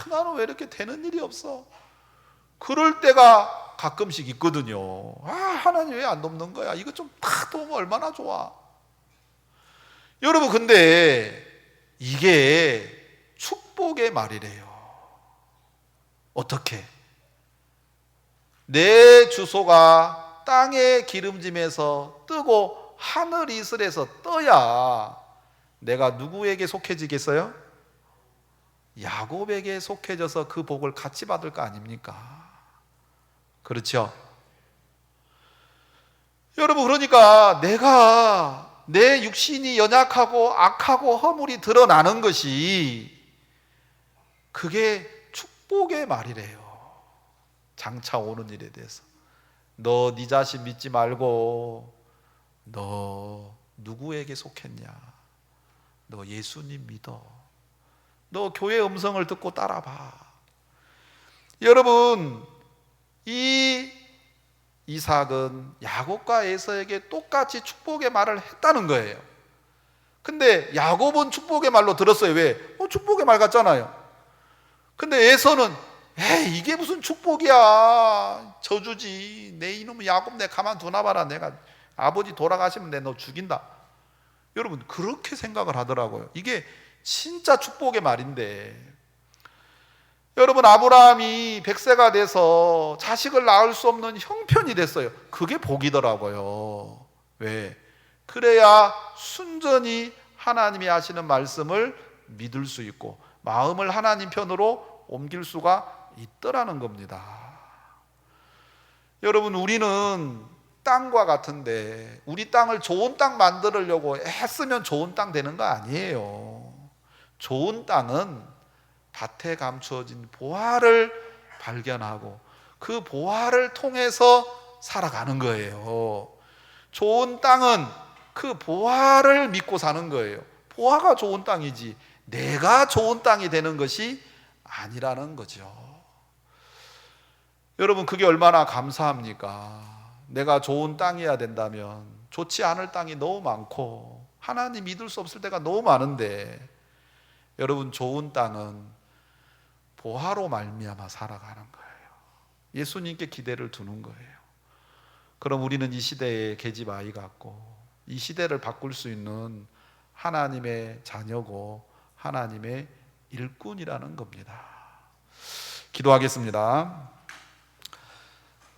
나는 왜 이렇게 되는 일이 없어? 그럴 때가 가끔씩 있거든요. 하나님 왜 안 돕는 거야? 이거 좀 팍 도우면 얼마나 좋아. 여러분, 근데 이게 축복의 말이래요. 어떻게? 내 주소가 땅의 기름짐에서 뜨고 하늘 이슬에서 떠야 내가 누구에게 속해지겠어요? 야곱에게 속해져서 그 복을 같이 받을 거 아닙니까? 그렇죠? 여러분, 그러니까 내가 내 육신이 연약하고 악하고 허물이 드러나는 것이 그게 축복의 말이래요. 장차 오는 일에 대해서 너 네 자신 믿지 말고 너 누구에게 속했냐? 너 예수님 믿어. 너 교회 음성을 듣고 따라봐. 여러분, 이 이삭은 야곱과 에서에게 똑같이 축복의 말을 했다는 거예요. 근데 야곱은 축복의 말로 들었어요. 왜? 축복의 말 같잖아요. 근데 에서는 이게 무슨 축복이야, 저주지. 내 이놈 야곱 내 가만두나 봐라. 내가 아버지 돌아가시면 내 너 죽인다. 여러분, 그렇게 생각을 하더라고요. 이게 진짜 축복의 말인데, 여러분, 아브라함이 100세가 돼서 자식을 낳을 수 없는 형편이 됐어요. 그게 복이더라고요. 왜? 그래야 순전히 하나님이 하시는 말씀을 믿을 수 있고 마음을 하나님 편으로 옮길 수가 있더라는 겁니다. 여러분, 우리는 땅과 같은데 우리 땅을 좋은 땅 만들려고 애쓰면 좋은 땅 되는 거 아니에요. 좋은 땅은 밭에 감추어진 보화를 발견하고 그 보화를 통해서 살아가는 거예요. 좋은 땅은 그 보화를 믿고 사는 거예요. 보화가 좋은 땅이지 내가 좋은 땅이 되는 것이 아니라는 거죠. 여러분, 그게 얼마나 감사합니까? 내가 좋은 땅이어야 된다면 좋지 않을 땅이 너무 많고 하나님 믿을 수 없을 때가 너무 많은데, 여러분, 좋은 땅은 보화로 말미암아 살아가는 거예요. 예수님께 기대를 두는 거예요. 그럼 우리는 이 시대의 계집 아이 같고 이 시대를 바꿀 수 있는 하나님의 자녀고 하나님의 일꾼이라는 겁니다. 기도하겠습니다.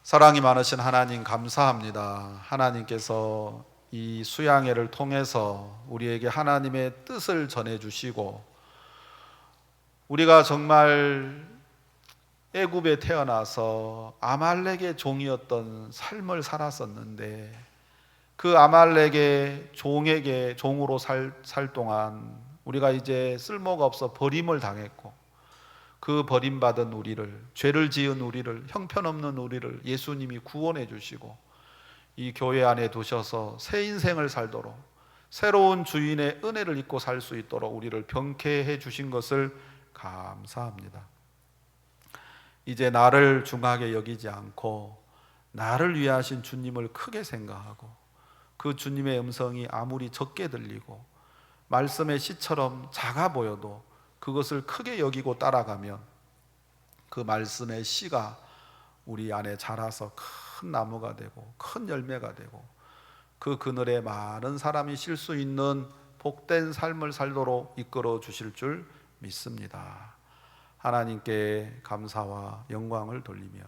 사랑이 많으신 하나님, 감사합니다. 하나님께서 이 수양회를 통해서 우리에게 하나님의 뜻을 전해주시고 우리가 정말 애굽에 태어나서 아말렉의 종이었던 삶을 살았었는데 그 아말렉의 종으로 살 동안 우리가 이제 쓸모가 없어 버림을 당했고 그 버림받은 우리를, 죄를 지은 우리를, 형편없는 우리를 예수님이 구원해 주시고 이 교회 안에 두셔서 새 인생을 살도록 새로운 주인의 은혜를 입고 살 수 있도록 우리를 병쾌해 주신 것을 감사합니다. 이제 나를 중하게 여기지 않고 나를 위해 하신 주님을 크게 생각하고 그 주님의 음성이 아무리 적게 들리고 말씀의 시처럼 작아 보여도 그것을 크게 여기고 따라가면 그 말씀의 씨가 우리 안에 자라서 큰 나무가 되고 큰 열매가 되고 그 그늘에 많은 사람이 쉴 수 있는 복된 삶을 살도록 이끌어 주실 줄 믿습니다. 하나님께 감사와 영광을 돌리며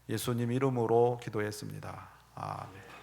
예수님 이름으로 기도했습니다. 아멘.